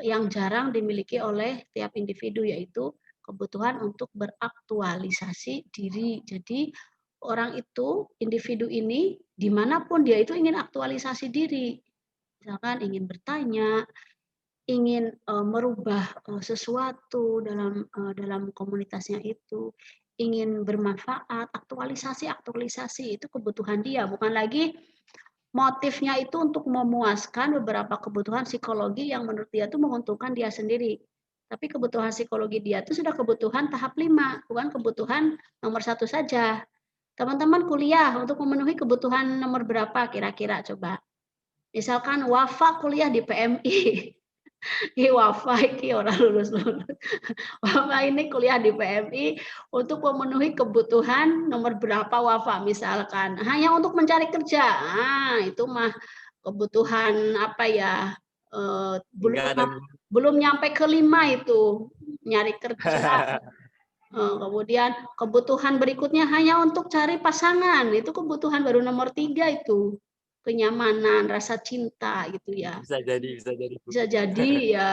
yang jarang dimiliki oleh tiap individu yaitu kebutuhan untuk beraktualisasi diri. Jadi orang itu, individu ini, dimanapun dia itu ingin aktualisasi diri. Misalkan ingin bertanya, ingin merubah sesuatu dalam komunitasnya itu, ingin bermanfaat, aktualisasi itu kebutuhan dia, bukan lagi motifnya itu untuk memuaskan beberapa kebutuhan psikologi yang menurut dia itu menguntungkan dia sendiri. Tapi kebutuhan psikologi dia itu sudah kebutuhan tahap 5, bukan kebutuhan nomor 1 saja. Teman-teman kuliah untuk memenuhi kebutuhan nomor berapa kira-kira coba? Misalkan Wafa kuliah di PMI. Ki Wafa iki ora lulus-lulus. Wafa ini kuliah di PMI untuk memenuhi kebutuhan nomor berapa Wafa misalkan. Hanya untuk mencari kerja. Ah, itu mah kebutuhan apa ya? Enggak ada, Bu. Belum nyampe ke 5 itu nyari kerja. Kemudian kebutuhan berikutnya hanya untuk cari pasangan. Itu kebutuhan baru nomor 3 itu. Kenyamanan, rasa cinta gitu ya. Bisa jadi, Bu. Bisa jadi ya.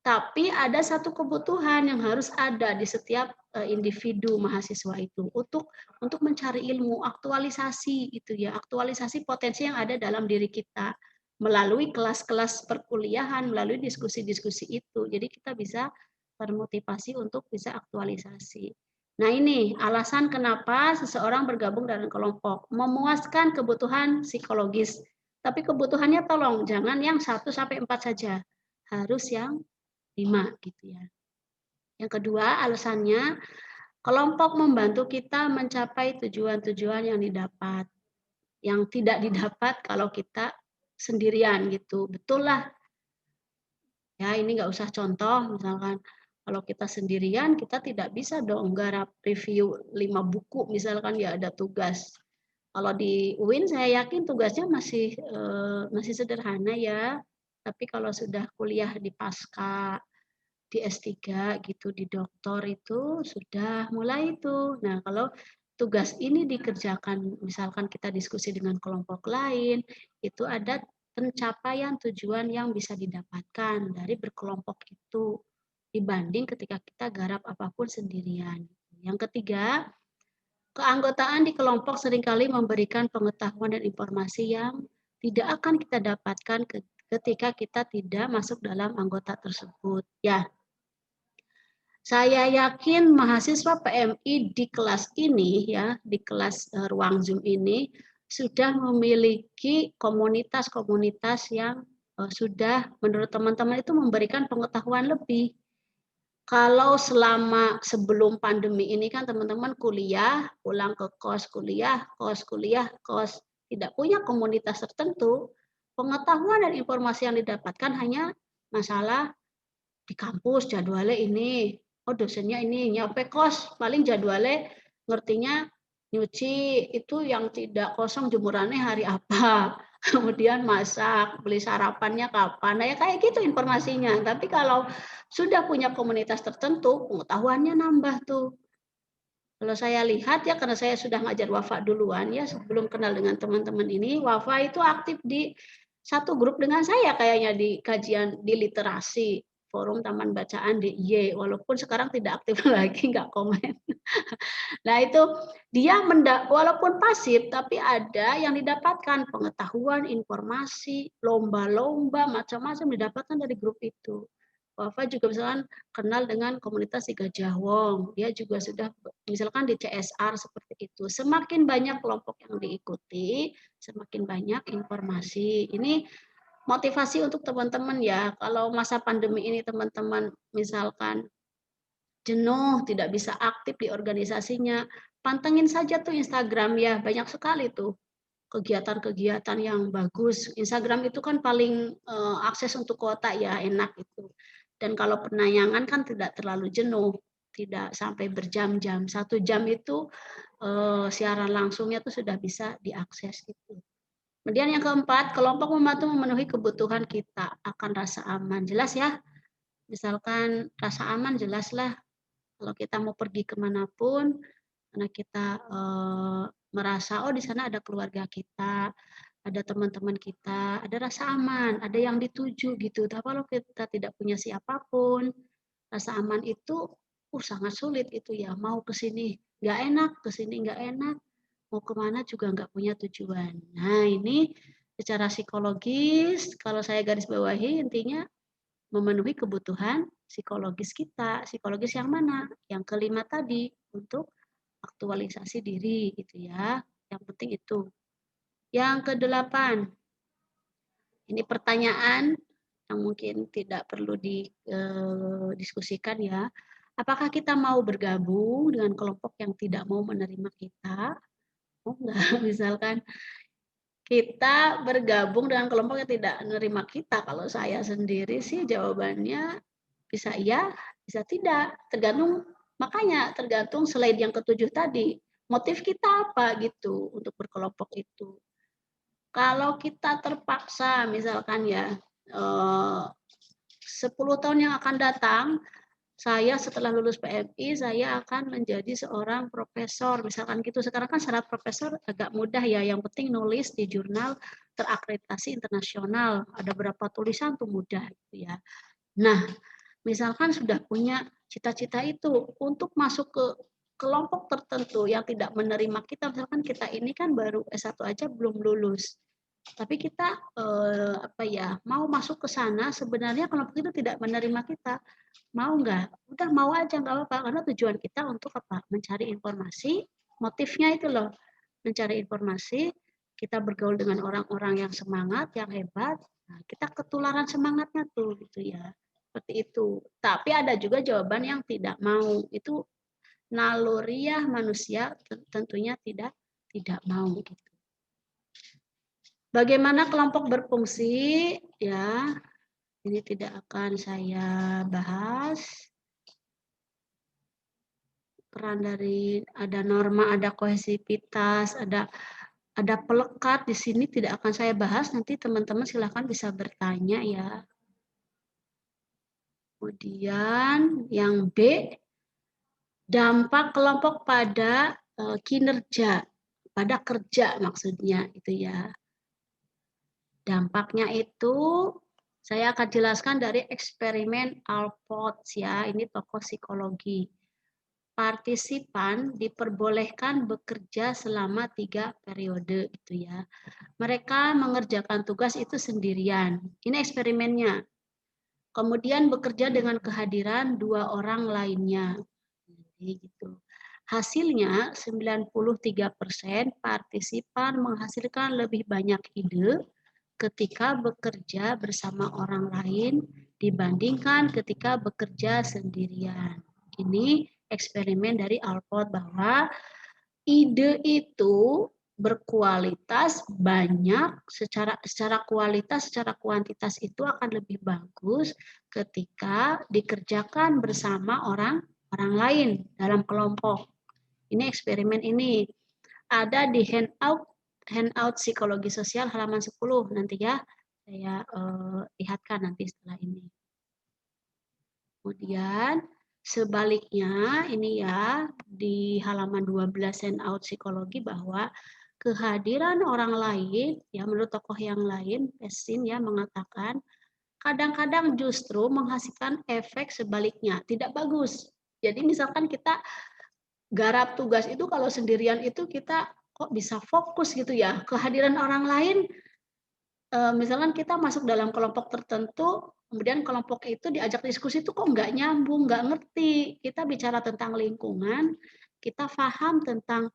Tapi ada satu kebutuhan yang harus ada di setiap individu mahasiswa itu untuk mencari ilmu, aktualisasi itu ya, aktualisasi potensi yang ada dalam diri kita melalui kelas-kelas perkuliahan, melalui diskusi-diskusi itu. Jadi kita bisa termotivasi untuk bisa aktualisasi. Nah, ini alasan kenapa seseorang bergabung dalam kelompok, memuaskan kebutuhan psikologis. Tapi kebutuhannya tolong jangan yang 1 sampai 4 saja. Harus yang 5 gitu ya. Yang kedua, alasannya kelompok membantu kita mencapai tujuan-tujuan yang didapat. Yang tidak didapat kalau kita sendirian gitu. Betul lah. Ya, ini nggak usah contoh, misalkan kalau kita sendirian, kita tidak bisa dong garap review 5 buku, misalkan ya ada tugas. Kalau di UIN saya yakin tugasnya masih sederhana ya. Tapi kalau sudah kuliah di pasca, di S3 gitu, di doktor itu sudah mulai itu. Nah, kalau tugas ini dikerjakan, misalkan kita diskusi dengan kelompok lain, itu ada pencapaian tujuan yang bisa didapatkan dari berkelompok itu dibanding ketika kita garap apapun sendirian. Yang ketiga, keanggotaan di kelompok seringkali memberikan pengetahuan dan informasi yang tidak akan kita dapatkan ketika kita tidak masuk dalam anggota tersebut. Ya, saya yakin mahasiswa PMI di kelas ini ya, di kelas ruang Zoom ini sudah memiliki komunitas-komunitas yang sudah menurut teman-teman itu memberikan pengetahuan lebih. Kalau selama sebelum pandemi ini kan teman-teman kuliah, pulang ke kos kuliah, kos, tidak punya komunitas tertentu, pengetahuan dan informasi yang didapatkan hanya masalah di kampus jadwalnya ini, oh dosennya ini, nyampe kos paling jadwalnya ngertinya nyuci itu yang tidak kosong jemurannya hari apa, kemudian masak, beli sarapannya kapan, nah ya kayak gitu informasinya. Tapi kalau sudah punya komunitas tertentu, pengetahuannya nambah tuh. Kalau saya lihat ya, karena saya sudah ngajar Wafa duluan ya, sebelum kenal dengan teman-teman ini, Wafa itu aktif di satu grup dengan saya kayaknya di kajian di literasi, forum taman bacaan DIY, walaupun sekarang tidak aktif lagi, nggak komen. Nah itu dia walaupun pasif, tapi ada yang didapatkan pengetahuan, informasi, lomba-lomba, macam-macam didapatkan dari grup itu. Wafa juga misalkan kenal dengan komunitas di Gajah Wong, dia juga sudah misalkan di CSR seperti itu. Semakin banyak kelompok yang diikuti, semakin banyak informasi. Ini motivasi untuk teman-teman ya. Kalau masa pandemi ini teman-teman misalkan jenuh, tidak bisa aktif di organisasinya, pantengin saja tuh Instagram ya, banyak sekali tuh kegiatan-kegiatan yang bagus. Instagram itu kan paling akses untuk kuota ya, enak itu. Dan kalau penayangan kan tidak terlalu jenuh, tidak sampai berjam-jam. 1 jam itu siaran langsungnya tuh sudah bisa diakses itu. Kemudian yang keempat, kelompok membantu memenuhi kebutuhan kita akan rasa aman. Jelas ya? Misalkan rasa aman jelaslah. Kalau kita mau pergi kemanapun, karena kita merasa, oh di sana ada keluarga kita, ada teman-teman kita, ada rasa aman, ada yang dituju gitu. Tapi kalau kita tidak punya siapapun, rasa aman itu sangat sulit itu ya. Mau ke sini nggak enak, ke sini nggak enak, mau kemana juga nggak punya tujuan. Nah ini secara psikologis, kalau saya garis bawahi intinya memenuhi kebutuhan psikologis kita. Psikologis yang mana? Yang kelima tadi, untuk aktualisasi diri gitu ya. Yang penting itu. Yang kedelapan, ini pertanyaan yang mungkin tidak perlu didiskusikan ya. Apakah kita mau bergabung dengan kelompok yang tidak mau menerima kita? Oh enggak, misalkan kita bergabung dengan kelompok yang tidak menerima kita? Kalau saya sendiri sih jawabannya bisa iya, bisa tidak. Tergantung, makanya tergantung selain yang ketujuh tadi. Motif kita apa gitu untuk berkelompok itu. Kalau kita terpaksa misalkan ya 10 tahun yang akan datang, saya setelah lulus PMI, saya akan menjadi seorang profesor. Misalkan gitu, sekarang kan syarat profesor agak mudah ya, yang penting nulis di jurnal terakreditasi internasional. Ada berapa tulisan tuh mudah gitu ya. Nah, misalkan sudah punya cita-cita itu untuk masuk ke kelompok tertentu yang tidak menerima kita, misalkan kita ini kan baru S1 aja belum lulus. Tapi kita mau masuk ke sana, sebenarnya kelompok itu tidak menerima kita. Mau nggak? Udah mau aja nggak apa-apa, karena tujuan kita untuk apa? Mencari informasi, motifnya itu loh, mencari informasi, kita bergaul dengan orang-orang yang semangat, yang hebat, nah, kita ketularan semangatnya tuh gitu ya. Seperti itu. Tapi ada juga jawaban yang tidak mau, itu naluriah manusia tentunya tidak mau gitu. Bagaimana kelompok berfungsi? Ya, ini tidak akan saya bahas. Peran dari ada norma, ada kohesivitas, ada pelekat di sini tidak akan saya bahas. Nanti teman-teman silakan bisa bertanya ya. Kemudian yang B, dampak kelompok pada kinerja, pada kerja maksudnya itu ya. Dampaknya itu saya akan jelaskan dari eksperimen Alport ya, ini tokoh psikologi. Partisipan diperbolehkan bekerja selama 3 periode gitu ya. Mereka mengerjakan tugas itu sendirian. Ini eksperimennya. Kemudian bekerja dengan kehadiran 2 orang lainnya. Jadi gitu. Hasilnya 93% partisipan menghasilkan lebih banyak ide ketika bekerja bersama orang lain dibandingkan ketika bekerja sendirian. Ini eksperimen dari Alport bahwa ide itu berkualitas banyak, secara kualitas, secara kuantitas itu akan lebih bagus ketika dikerjakan bersama orang lain dalam kelompok. Ini eksperimen ini ada di handout psikologi sosial halaman 10 nanti ya, saya lihatkan nanti setelah ini. Kemudian sebaliknya ini ya di halaman 12 handout psikologi bahwa kehadiran orang lain ya menurut tokoh yang lain, Pessin ya mengatakan kadang-kadang justru menghasilkan efek sebaliknya, tidak bagus. Jadi misalkan kita garap tugas itu kalau sendirian itu kita kok bisa fokus gitu ya. Kehadiran orang lain, misalkan kita masuk dalam kelompok tertentu, kemudian kelompok itu diajak diskusi itu kok nggak nyambung, nggak ngerti. Kita bicara tentang lingkungan, kita paham tentang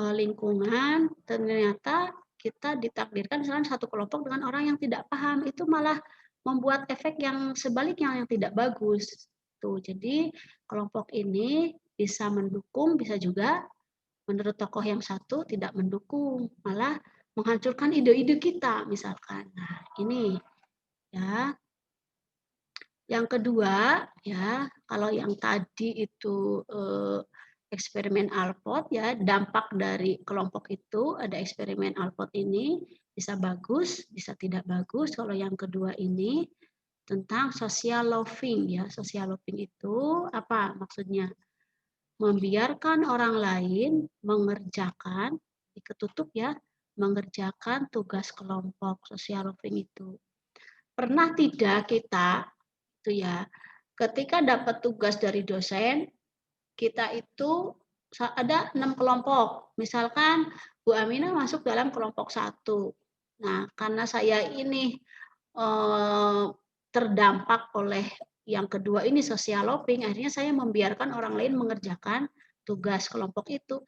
lingkungan, ternyata kita ditakdirkan misalkan satu kelompok dengan orang yang tidak paham, itu malah membuat efek yang sebaliknya yang tidak bagus. Tuh, jadi kelompok ini bisa mendukung, bisa juga menurut tokoh yang satu tidak mendukung, malah menghancurkan ide-ide kita misalkan. Nah, ini ya. Yang kedua ya, kalau yang tadi itu eksperimen Alport ya, dampak dari kelompok itu ada eksperimen Alport ini bisa bagus, bisa tidak bagus. Kalau yang kedua ini tentang social loving ya. Social loving itu apa maksudnya? Membiarkan orang lain mengerjakan, diketutup ya, mengerjakan tugas kelompok. Social loving itu. Pernah tidak kita itu ya, ketika dapat tugas dari dosen, kita itu ada 6 kelompok. Misalkan Bu Aminah masuk dalam kelompok 1. Nah, karena saya ini terdampak oleh yang kedua ini social loving, akhirnya saya membiarkan orang lain mengerjakan tugas kelompok itu.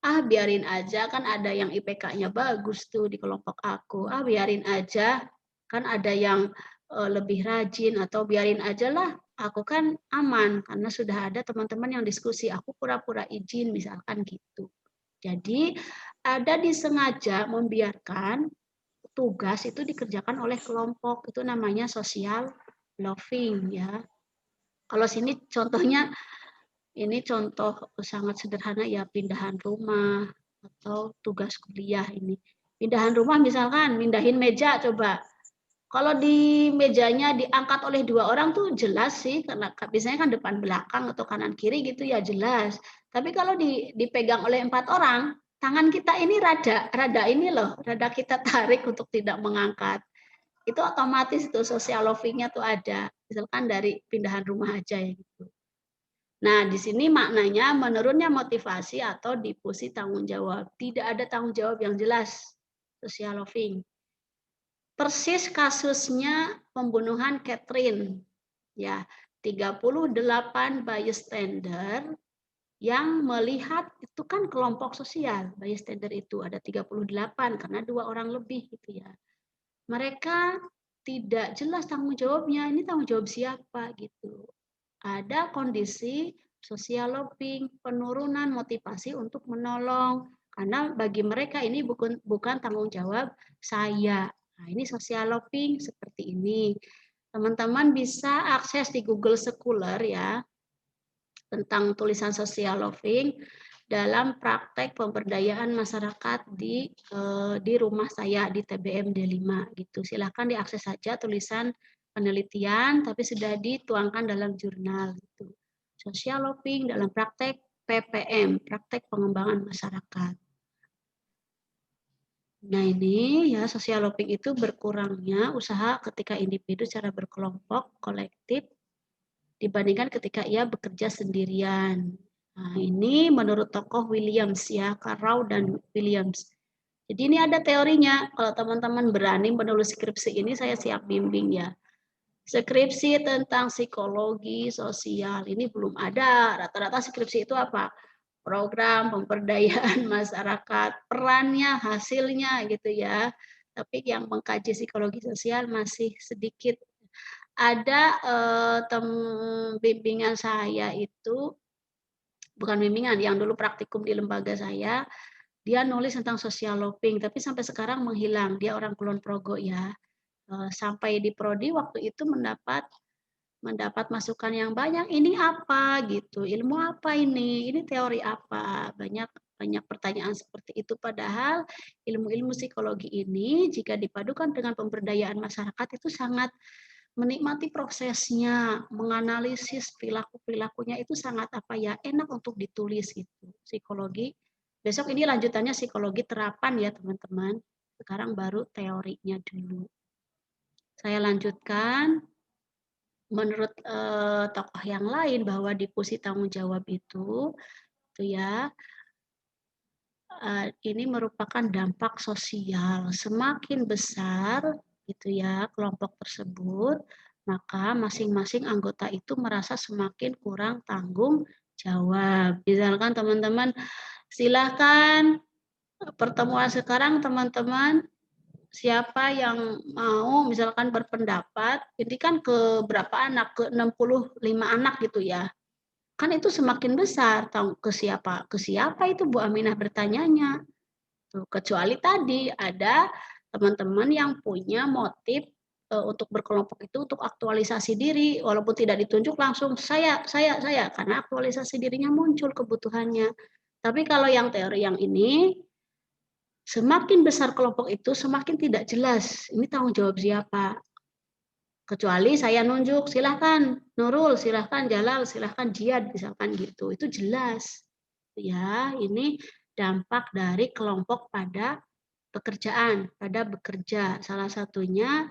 Ah, biarin aja, kan ada yang IPK-nya bagus tuh di kelompok aku. Ah, biarin aja, kan ada yang lebih rajin, atau biarin aja lah, aku kan aman karena sudah ada teman-teman yang diskusi, aku pura-pura izin misalkan gitu. Jadi ada disengaja membiarkan tugas itu dikerjakan oleh kelompok, itu namanya social loving ya. Kalau sini contohnya, ini contoh sangat sederhana ya, pindahan rumah atau tugas kuliah ini. Pindahan rumah misalkan, mindahin meja coba. Kalau di mejanya diangkat oleh 2 orang tuh jelas sih, karena biasanya kan depan belakang atau kanan kiri gitu ya jelas. Tapi kalau dipegang oleh 4 orang, tangan kita ini rada ini loh, rada kita tarik untuk tidak mengangkat. Itu otomatis itu social loving-nya tuh ada. Misalkan dari pindahan rumah aja ya gitu. Nah, di sini maknanya menurunnya motivasi atau difusi tanggung jawab. Tidak ada tanggung jawab yang jelas. Social loving. Persis kasusnya pembunuhan Catherine. Ya, 38 bystander yang melihat, itu kan kelompok sosial. Bystander itu ada 38 karena 2 orang lebih gitu ya. Mereka tidak jelas tanggung jawabnya. Ini tanggung jawab siapa gitu. Ada kondisi social loving, penurunan motivasi untuk menolong. Karena bagi mereka ini bukan tanggung jawab saya. Nah, ini social loving seperti ini. Teman-teman bisa akses di Google Scholar ya, tentang tulisan social loving dalam praktek pemberdayaan masyarakat di rumah saya di TBM D5 gitu. Silahkan diakses saja tulisan penelitian, tapi sudah dituangkan dalam jurnal gitu. Social loving dalam praktek PPM, praktek pengembangan masyarakat. Nah ini ya, social loving itu berkurangnya usaha ketika individu secara berkelompok, kolektif, dibandingkan ketika ia bekerja sendirian. Nah ini menurut tokoh Williams ya, Carrow dan Williams. Jadi ini ada teorinya, kalau teman-teman berani menulis skripsi ini saya siap bimbing ya. Skripsi tentang psikologi sosial, ini belum ada. Rata-rata skripsi itu apa? Program pemberdayaan masyarakat, perannya, hasilnya gitu ya. Tapi yang mengkaji psikologi sosial masih sedikit. Ada bimbingan saya itu, bukan bimbingan, yang dulu praktikum di lembaga saya, dia nulis tentang social loving, tapi sampai sekarang menghilang. Dia orang Kulon Progo ya. Sampai di prodi waktu itu mendapat masukan yang banyak, ini apa gitu, ilmu apa ini teori apa, banyak pertanyaan seperti itu. Padahal ilmu-ilmu psikologi ini jika dipadukan dengan pemberdayaan masyarakat itu sangat menikmati prosesnya, menganalisis perilakunya itu sangat enak untuk ditulis gitu. Psikologi, besok ini lanjutannya psikologi terapan ya teman-teman, sekarang baru teorinya dulu. Saya lanjutkan. Menurut tokoh yang lain bahwa difusi tanggung jawab itu ya, ini merupakan dampak sosial. Semakin besar gitu ya kelompok tersebut, maka masing-masing anggota itu merasa semakin kurang tanggung jawab. Misalkan teman-teman, silahkan pertemuan sekarang teman-teman, siapa yang mau misalkan berpendapat, ini kan ke berapa anak, ke 65 anak gitu ya. Kan itu semakin besar, ke siapa itu Bu Aminah bertanyanya. Tuh, kecuali tadi ada teman-teman yang punya motif untuk berkelompok itu untuk aktualisasi diri, walaupun tidak ditunjuk langsung saya, karena aktualisasi dirinya muncul kebutuhannya. Tapi kalau yang teori yang ini, semakin besar kelompok itu, semakin tidak jelas ini tanggung jawab siapa. Kecuali saya nunjuk, silahkan Nurul, silahkan Jalal, silahkan Jihad, misalkan gitu. Itu jelas. Ya, ini dampak dari kelompok pada pekerjaan, pada bekerja. Salah satunya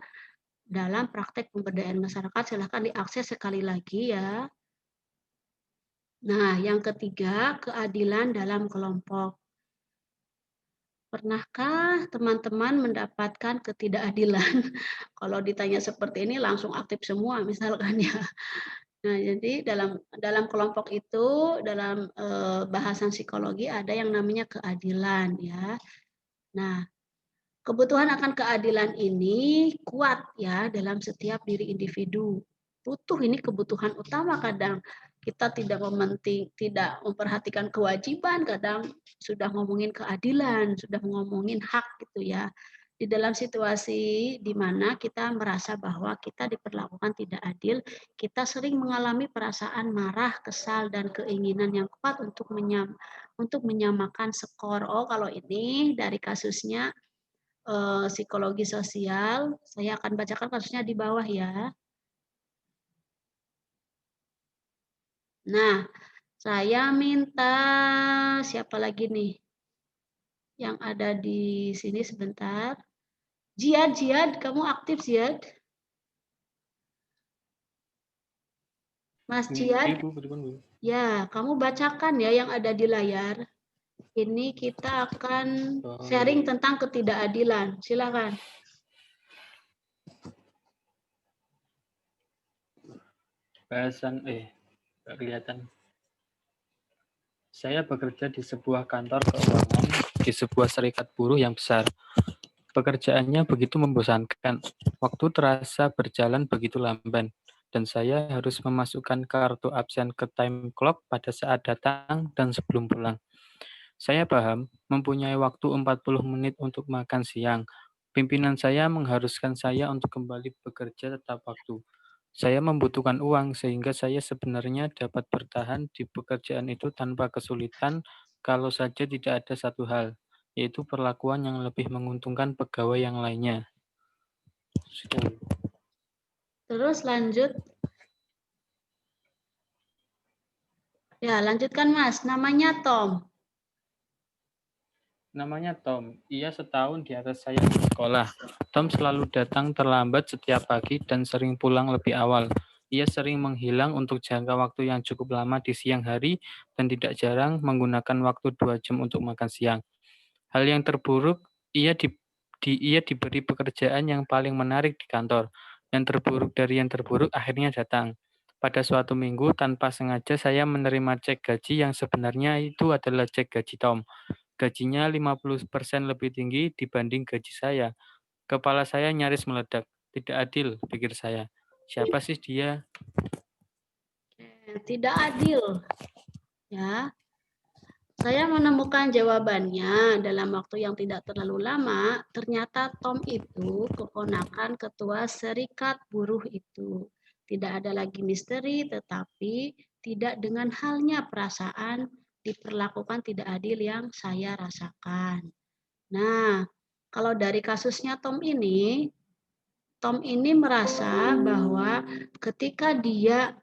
dalam praktek pemberdayaan masyarakat, silahkan diakses sekali lagi ya. Nah, yang ketiga, keadilan dalam kelompok. Pernahkah teman-teman mendapatkan ketidakadilan? Kalau ditanya seperti ini langsung aktif semua misalkan ya. Nah, jadi dalam kelompok itu, dalam bahasan psikologi ada yang namanya keadilan ya. Nah, kebutuhan akan keadilan ini kuat ya dalam setiap diri individu. Butuh, ini kebutuhan utama. Kadang kita tidak memperhatikan kewajiban, kadang sudah ngomongin keadilan, sudah ngomongin hak gitu ya. di dalam situasi di mana kita merasa bahwa kita diperlakukan tidak adil, kita sering mengalami perasaan marah, kesal, dan keinginan yang kuat untuk menyamakan skor. Oh, kalau ini dari kasusnya psikologi sosial, saya akan bacakan kasusnya di bawah ya. Nah, saya minta siapa lagi nih yang ada di sini sebentar. Jiad, kamu aktif Jiad? Mas Jiad? Ibu, berikan, Bu. Ya, kamu bacakan ya yang ada di layar. Ini kita akan sharing tentang ketidakadilan. Silakan. Bahasan, nggak kelihatan. Saya bekerja di sebuah kantor keuangan di sebuah serikat buruh yang besar. Pekerjaannya begitu membosankan. Waktu terasa berjalan begitu lamban. Dan saya harus memasukkan kartu absen ke time clock pada saat datang dan sebelum pulang. Saya paham, mempunyai waktu 40 menit untuk makan siang. Pimpinan saya mengharuskan saya untuk kembali bekerja tepat waktu. Saya membutuhkan uang sehingga saya sebenarnya dapat bertahan di pekerjaan itu tanpa kesulitan kalau saja tidak ada satu hal, yaitu perlakuan yang lebih menguntungkan pegawai yang lainnya. Sudah. Terus lanjut. Ya, lanjutkan Mas. Namanya Tom. Namanya Tom. Ia setahun di atas saya di sekolah. Tom selalu datang terlambat setiap pagi dan sering pulang lebih awal. Ia sering menghilang untuk jangka waktu yang cukup lama di siang hari dan tidak jarang menggunakan waktu 2 jam untuk makan siang. Hal yang terburuk, ia diberi pekerjaan yang paling menarik di kantor. Yang terburuk dari yang terburuk akhirnya datang. Pada suatu minggu, tanpa sengaja saya menerima cek gaji yang sebenarnya itu adalah cek gaji Tom. Gajinya 50% lebih tinggi dibanding gaji saya. Kepala saya nyaris meledak. Tidak adil, pikir saya. Siapa sih dia? Tidak adil. Ya. Saya menemukan jawabannya dalam waktu yang tidak terlalu lama. Ternyata Tom itu keponakan ketua serikat buruh itu. Tidak ada lagi misteri, tetapi tidak dengan halnya perasaan diperlakukan tidak adil yang saya rasakan. Nah, kalau dari kasusnya Tom ini merasa bahwa ketika dia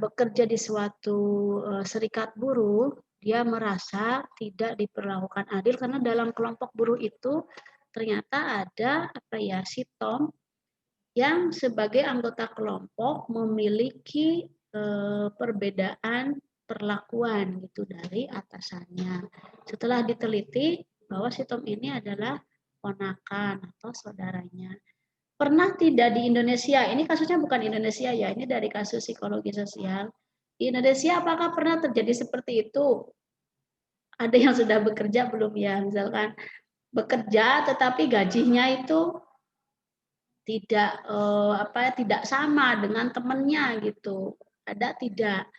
bekerja di suatu serikat buruh, dia merasa tidak diperlakukan adil karena dalam kelompok buruh itu ternyata ada si Tom yang sebagai anggota kelompok memiliki perbedaan perlakuan gitu dari atasannya. Setelah diteliti bahwa si Tom ini adalah ponakan atau saudaranya. Pernah tidak di Indonesia, ini kasusnya bukan Indonesia ya, ini dari kasus psikologi sosial. Di Indonesia apakah pernah terjadi seperti itu? Ada yang sudah bekerja belum ya? Misalkan bekerja tetapi gajinya itu tidak sama dengan temannya gitu. Ada tidak?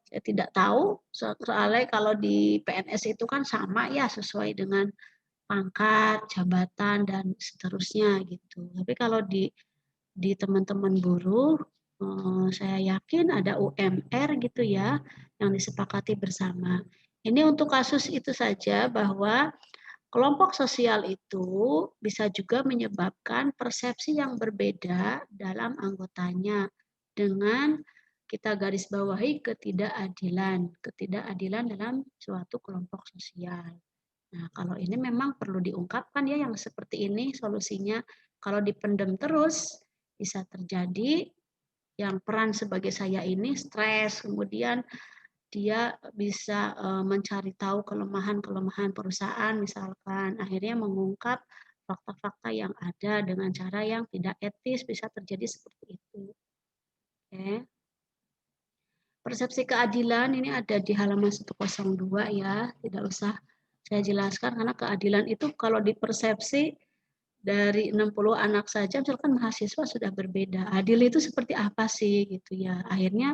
Saya tidak tahu, soalnya kalau di PNS itu kan sama ya sesuai dengan pangkat, jabatan dan seterusnya gitu. Tapi kalau di teman-teman buruh, saya yakin ada UMR gitu ya yang disepakati bersama. Ini untuk kasus itu saja bahwa kelompok sosial itu bisa juga menyebabkan persepsi yang berbeda dalam anggotanya dengan kita garis bawahi ketidakadilan dalam suatu kelompok sosial. Nah, kalau ini memang perlu diungkapkan ya yang seperti ini solusinya. Kalau dipendam terus bisa terjadi yang peran sebagai saya ini stres, kemudian dia bisa mencari tahu kelemahan-kelemahan perusahaan misalkan, akhirnya mengungkap fakta-fakta yang ada dengan cara yang tidak etis, bisa terjadi seperti itu. Oke. Persepsi keadilan ini ada di halaman 102 ya, tidak usah saya jelaskan karena keadilan itu kalau dipersepsi dari 60 anak saja misalkan mahasiswa sudah berbeda. Adil itu seperti apa sih gitu ya. Akhirnya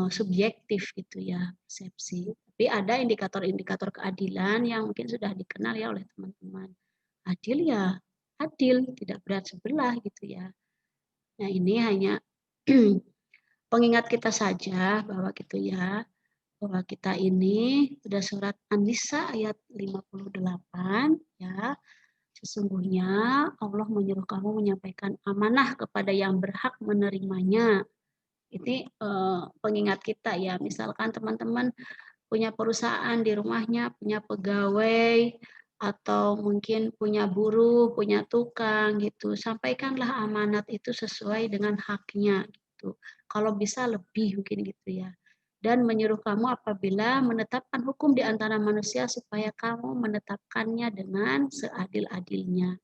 subjektif gitu ya persepsi. Tapi ada indikator-indikator keadilan yang mungkin sudah dikenal ya oleh teman-teman. adil ya adil, tidak berat sebelah gitu ya. Nah, ini hanya pengingat kita saja bahwa gitu ya, bahwa kita ini sudah surat An-Nisa ayat 58 ya. Sesungguhnya Allah menyuruh kamu menyampaikan amanah kepada yang berhak menerimanya. Ini pengingat kita ya. Misalkan teman-teman punya perusahaan di rumahnya, punya pegawai, atau mungkin punya buruh, punya tukang gitu. Sampaikanlah amanat itu sesuai dengan haknya gitu. Kalau bisa lebih mungkin gitu ya. Dan menyuruh kamu apabila menetapkan hukum di antara manusia supaya kamu menetapkannya dengan seadil-adilnya.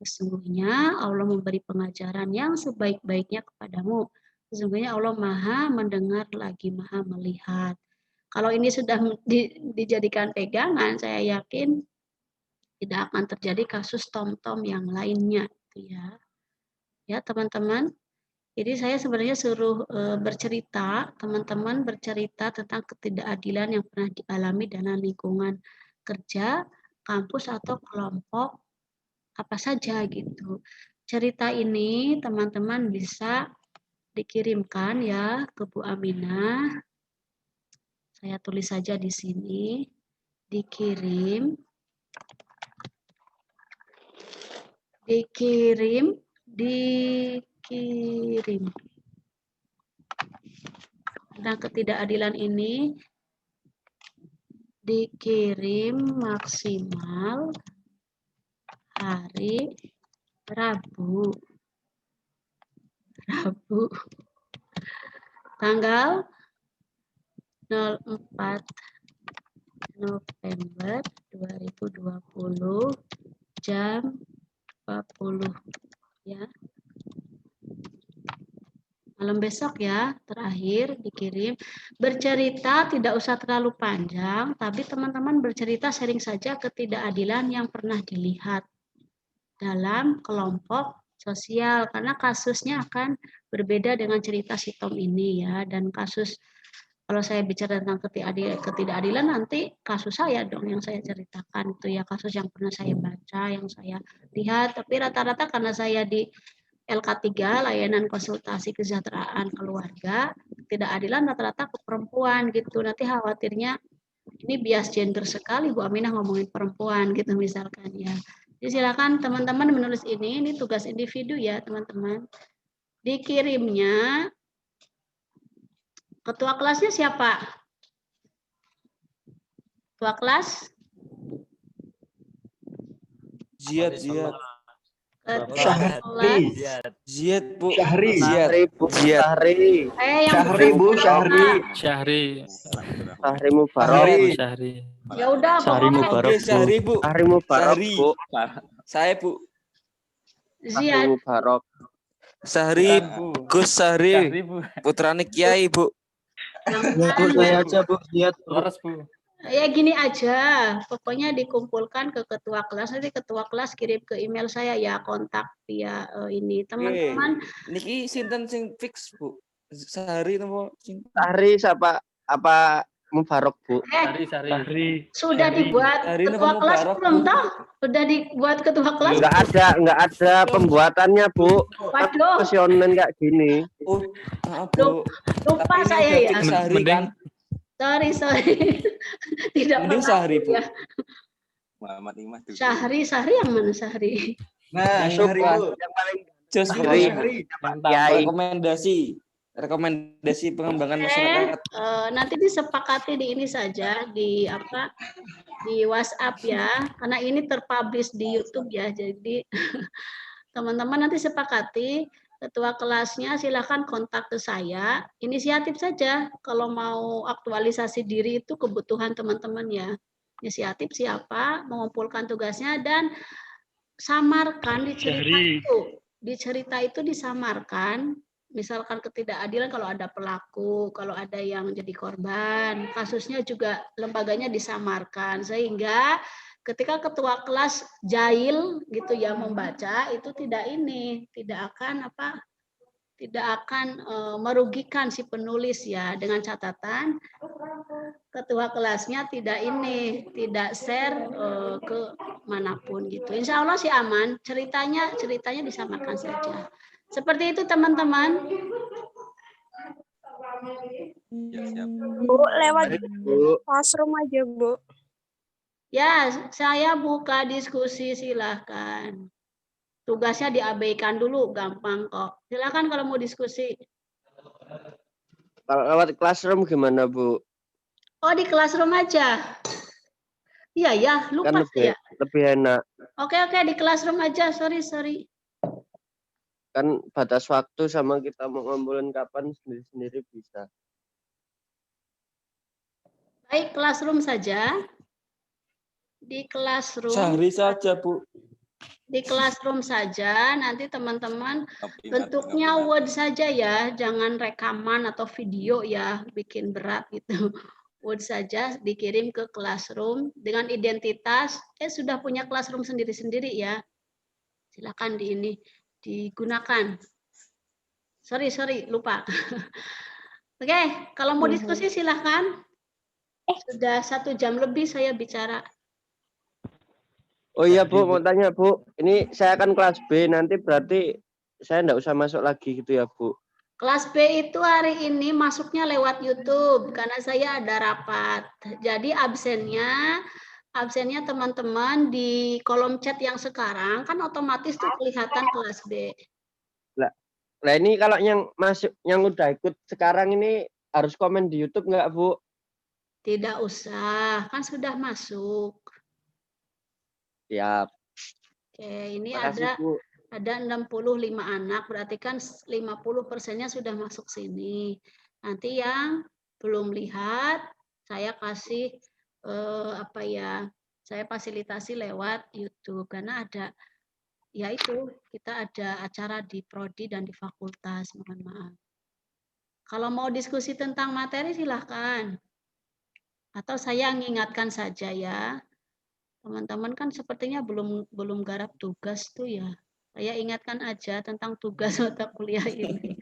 Sesungguhnya Allah memberi pengajaran yang sebaik-baiknya kepadamu. Sesungguhnya Allah Maha mendengar lagi Maha melihat. Kalau ini sudah dijadikan pegangan, saya yakin tidak akan terjadi kasus tom-tom yang lainnya, gitu ya. Ya, teman-teman. Jadi saya sebenarnya suruh bercerita, teman-teman bercerita tentang ketidakadilan yang pernah dialami dalam lingkungan kerja, kampus atau kelompok apa saja gitu. Cerita ini teman-teman bisa dikirimkan ya ke Bu Aminah. Saya tulis saja di sini, dikirim, tentang ketidakadilan ini dikirim maksimal hari Rabu tanggal 04 November 2020 jam 40 ya. Malam besok ya, terakhir dikirim. Bercerita tidak usah terlalu panjang, tapi teman-teman bercerita sharing saja ketidakadilan yang pernah dilihat dalam kelompok sosial, karena kasusnya akan berbeda dengan cerita si Tom ini ya. Dan kasus, kalau saya bicara tentang ketidakadilan, nanti kasus saya dong yang saya ceritakan itu ya, kasus yang pernah saya baca, yang saya lihat. Tapi rata-rata karena saya di LK3, layanan konsultasi kesejahteraan keluarga, ketidakadilan rata-rata ke perempuan gitu. Nanti khawatirnya ini bias gender sekali Bu Aminah ngomongin perempuan gitu misalkan ya. Jadi silakan teman-teman menulis ini tugas individu ya teman-teman. Dikirimnya, ketua kelasnya siapa? Ketua kelas? Ziad. Ketua kelas? Ziad, Bu. Syahri. Bu. Ziad. Syahri, Bu. Syahri. Syahri Mubarak. Syahri. Ya udah, pokoknya Syahri, Bu. Syahri Mubarak, Bu. Saya, Bu. Ziad. Mubarak. Syahri, Gus Syahri. Putrane Kiai, Bu. Saya aja, Bu. Ziad, Bu. Ya gini aja, pokoknya dikumpulkan ke ketua kelas, nanti ketua kelas kirim ke email saya ya, kontak via ini teman-teman. Niki sinten sing fix, Bu? Syahri napa sing? Syahri siapa? Apa Mubarak, Bu? Syahri. Sudah dibuat ketua kelas belum toh? Sudah dibuat ketua kelas? Enggak ada pembuatannya, Bu. Waduh. Kesionen kayak gini. Oh, maaf, Bu. Lupa saya ya. Syahri kan. Sorry. Tidak Mending pernah Syahri, Bu. ya. Muhammad Imas. Syahri yang mana Syahri? Nah, Syahri, Bu. Yang paling Jos, Bu. Rekomendasi pengembangan masyarakat. Nanti disepakati di ini saja di WhatsApp ya, karena ini terpublish di YouTube ya. Jadi teman-teman nanti sepakati, ketua kelasnya silahkan kontak ke saya, inisiatif saja kalau mau aktualisasi diri itu kebutuhan teman-teman ya. Inisiatif siapa, mengumpulkan tugasnya dan samarkan di cerita itu disamarkan. Misalkan ketidakadilan kalau ada pelaku, kalau ada yang jadi korban, kasusnya juga lembaganya disamarkan sehingga ketika ketua kelas jahil gitu ya membaca itu tidak akan akan merugikan si penulis ya, dengan catatan ketua kelasnya tidak share ke manapun gitu. Insya Allah sih aman, ceritanya disamakan saja. Seperti itu teman-teman. Bu, lewat Bu. classroom aja, Bu. Ya, saya buka diskusi, silahkan. Tugasnya diabaikan dulu, gampang kok. Silahkan kalau mau diskusi. Kalau lewat classroom gimana, Bu? Oh, di classroom aja. Iya ya, lupa Kan lebih enak. Oke, di classroom aja. Sorry. Kan batas waktu sama kita mau ngumpulin kapan sendiri-sendiri bisa. Baik, classroom saja. Di classroom. Sehari saja, Bu. Di classroom saja, nanti teman-teman bentuknya Word saja ya, jangan rekaman atau video ya, bikin berat gitu. Word saja dikirim ke classroom dengan identitas, sudah punya classroom sendiri-sendiri ya. Silakan digunakan. Sorry, lupa. Oke, kalau mau diskusi silahkan. Sudah 1 jam lebih saya bicara. Oh iya, Bu, mau tanya, Bu. Ini saya kan kelas B, nanti berarti saya enggak usah masuk lagi gitu ya, Bu? Kelas B itu hari ini masuknya lewat YouTube karena saya ada rapat. Jadi absennya teman-teman di kolom chat yang sekarang kan otomatis tuh kelihatan kelas B. Nah ini kalau yang udah ikut sekarang ini harus komen di YouTube nggak, Bu? Tidak usah, kan sudah masuk. Siap. Oke, ini Makasih, Bu. ada 65 anak, berarti kan 50%-nya sudah masuk sini. Nanti yang belum lihat, saya kasih saya fasilitasi lewat YouTube karena kita ada acara di prodi dan di fakultas, mohon maaf. Kalau mau diskusi tentang materi silahkan. Atau saya mengingatkan saja ya. Teman-teman kan sepertinya belum garap tugas tuh ya. Saya ingatkan aja tentang tugas mata kuliah ini.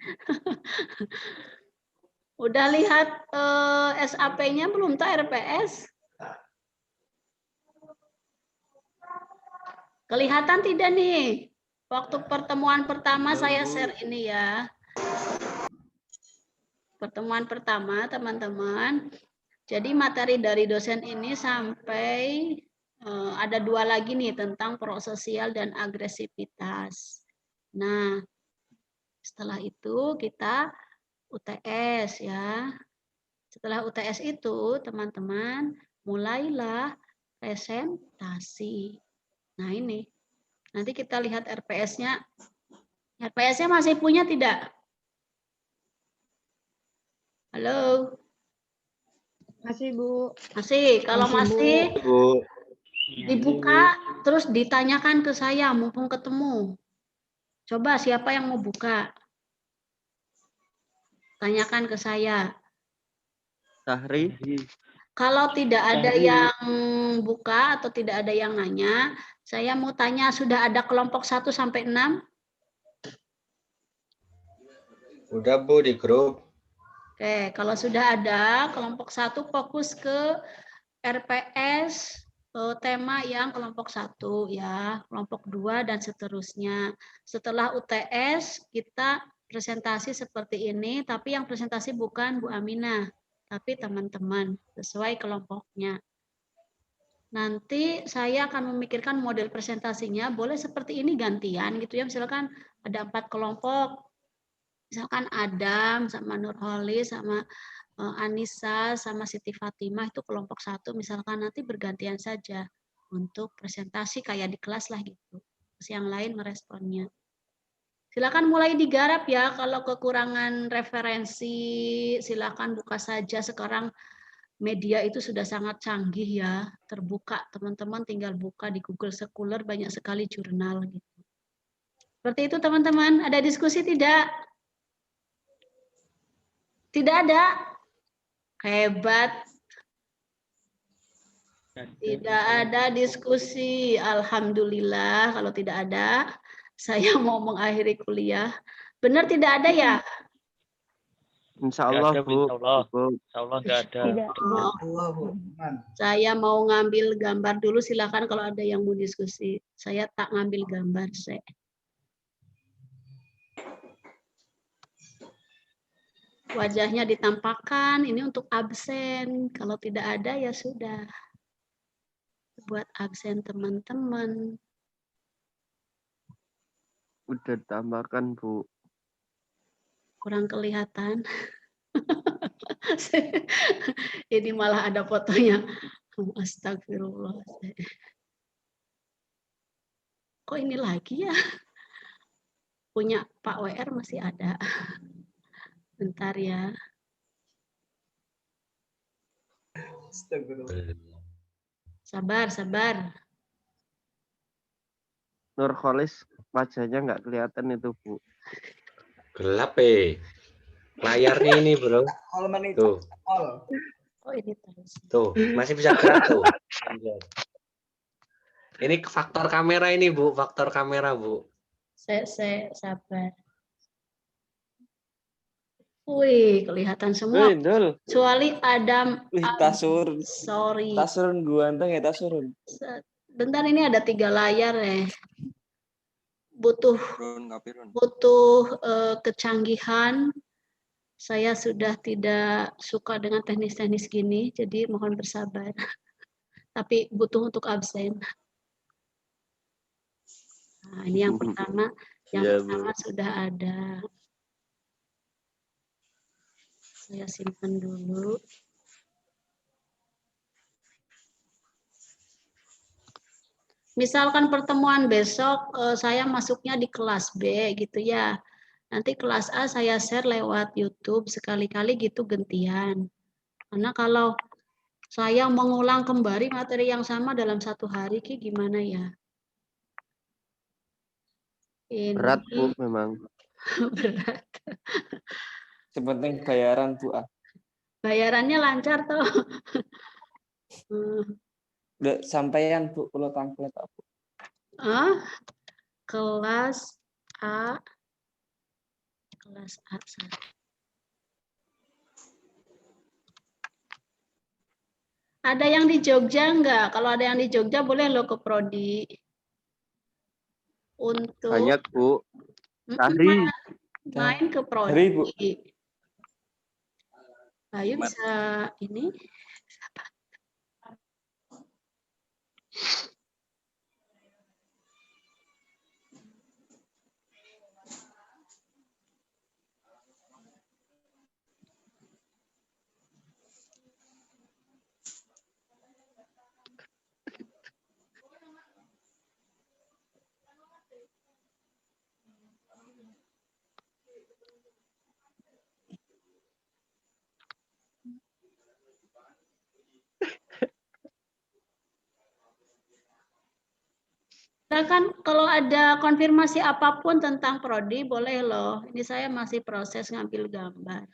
Udah lihat SAP-nya belum tuh RPS? Kelihatan tidak nih? Waktu pertemuan pertama saya share ini ya. Pertemuan pertama teman-teman. Jadi materi dari dosen ini sampai ada 2 lagi nih tentang prososial dan agresivitas. Nah, setelah itu kita UTS ya. Setelah UTS itu teman-teman mulailah presentasi. Nah ini, nanti kita lihat RPS-nya. RPS-nya masih punya tidak? Halo? Masih, Bu. Masih, kalau masih Bu. dibuka, terus ditanyakan ke saya, mumpung ketemu. Coba siapa yang mau buka? Tanyakan ke saya. Sahri. Kalau tidak ada yang buka atau tidak ada yang nanya, saya mau tanya, sudah ada kelompok 1 sampai 6? Udah, Bu, di grup. Oke, kalau sudah ada, kelompok 1 fokus ke RPS, tema yang kelompok 1 ya, kelompok 2 dan seterusnya. Setelah UTS kita presentasi seperti ini, tapi yang presentasi bukan Bu Aminah, tapi teman-teman sesuai kelompoknya. Nanti saya akan memikirkan model presentasinya, boleh seperti ini gantian gitu ya, misalkan ada 4 kelompok, misalkan Adam sama Nurholis sama Anissa sama Siti Fatimah itu kelompok 1, misalkan nanti bergantian saja untuk presentasi kayak di kelas lah gitu. Terus yang lain meresponnya. Silakan mulai digarap ya, kalau kekurangan referensi silakan buka saja. Sekarang media itu sudah sangat canggih ya, terbuka. Teman-teman tinggal buka di Google Scholar, banyak sekali jurnal gitu. Seperti itu teman-teman, ada diskusi tidak? Tidak ada? Hebat. Tidak ada diskusi. Alhamdulillah kalau tidak ada. Saya mau mengakhiri kuliah. Benar tidak ada ya? Insya Nggak Allah, ada, Bu. insya Allah. Bu. Insya Allah nggak ada. Tidak. Oh, saya mau ngambil gambar dulu, silakan kalau ada yang mau diskusi. Saya tak ngambil gambar, saya. Wajahnya ditampakkan, ini untuk absen. Kalau tidak ada ya sudah. Buat absen teman-teman. Udah tambahkan, Bu. Kurang kelihatan. Ini malah ada fotonya. Astagfirullah. Kok ini lagi ya? Punya Pak WR masih ada. Bentar ya. Sabar, sabar. Nurholis wajahnya nggak kelihatan itu, Bu. Gelap layarnya ini bro. Tuh. Oh ini terus. Tuh masih bisa gerak tuh. Ini faktor kamera ini Bu, faktor kamera Bu. Saya sabar. Wih, kelihatan semua. Kecuali Adam. Tasurun. Sorry. Tasurun gua anteng ya tasurun. Bentar, ini ada 3 layar ya. Butuh kecanggihan. Saya sudah tidak suka dengan teknis-teknis gini, jadi mohon bersabar. Tapi butuh untuk absen. Nah, ini yang pertama. Yang pertama sudah ada. Saya simpan dulu. Misalkan pertemuan besok saya masuknya di kelas B gitu ya. Nanti kelas A saya share lewat YouTube sekali-kali gitu gantian. Karena kalau saya mengulang kembali materi yang sama dalam 1 hari, gimana ya? Ini Berat, Bu, memang. berat. Sepenting bayaran Bu. Bayarannya lancar toh. Udah sampaian Bu, kalau template Bu. Kelas A. Kelas A. Ada yang di Jogja enggak? Kalau ada yang di Jogja boleh lo ke Prodi. Untuk banyak, Bu. Sahri. Main ke Prodi. Sahri, Bu. Ayo bisa ini. Silakan kalau ada konfirmasi apapun tentang Prodi boleh loh. Ini saya masih proses ngambil gambar.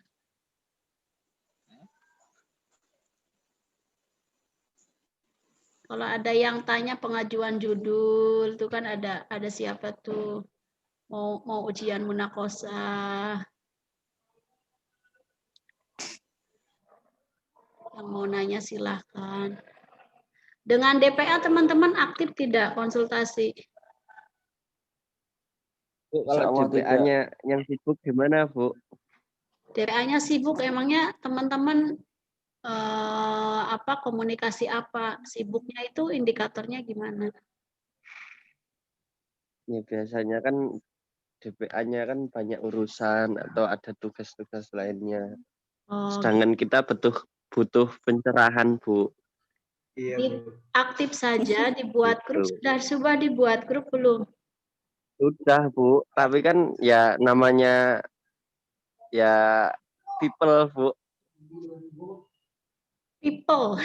Kalau ada yang tanya pengajuan judul, itu kan ada siapa tuh mau ujian munakosah. Yang mau nanya silahkan. Dengan DPA teman-teman aktif tidak konsultasi? Bu, kalau DPA-nya yang sibuk gimana, Bu? DPA-nya sibuk, emangnya teman-teman komunikasi apa? Sibuknya itu indikatornya gimana? Ya biasanya kan DPA-nya kan banyak urusan atau ada tugas-tugas lainnya. Sedangkan kita butuh pencerahan, Bu. Iya, aktif saja dibuat grup. Sudah dibuat grup belum? Sudah, Bu. Tapi kan ya namanya ya people, Bu. People.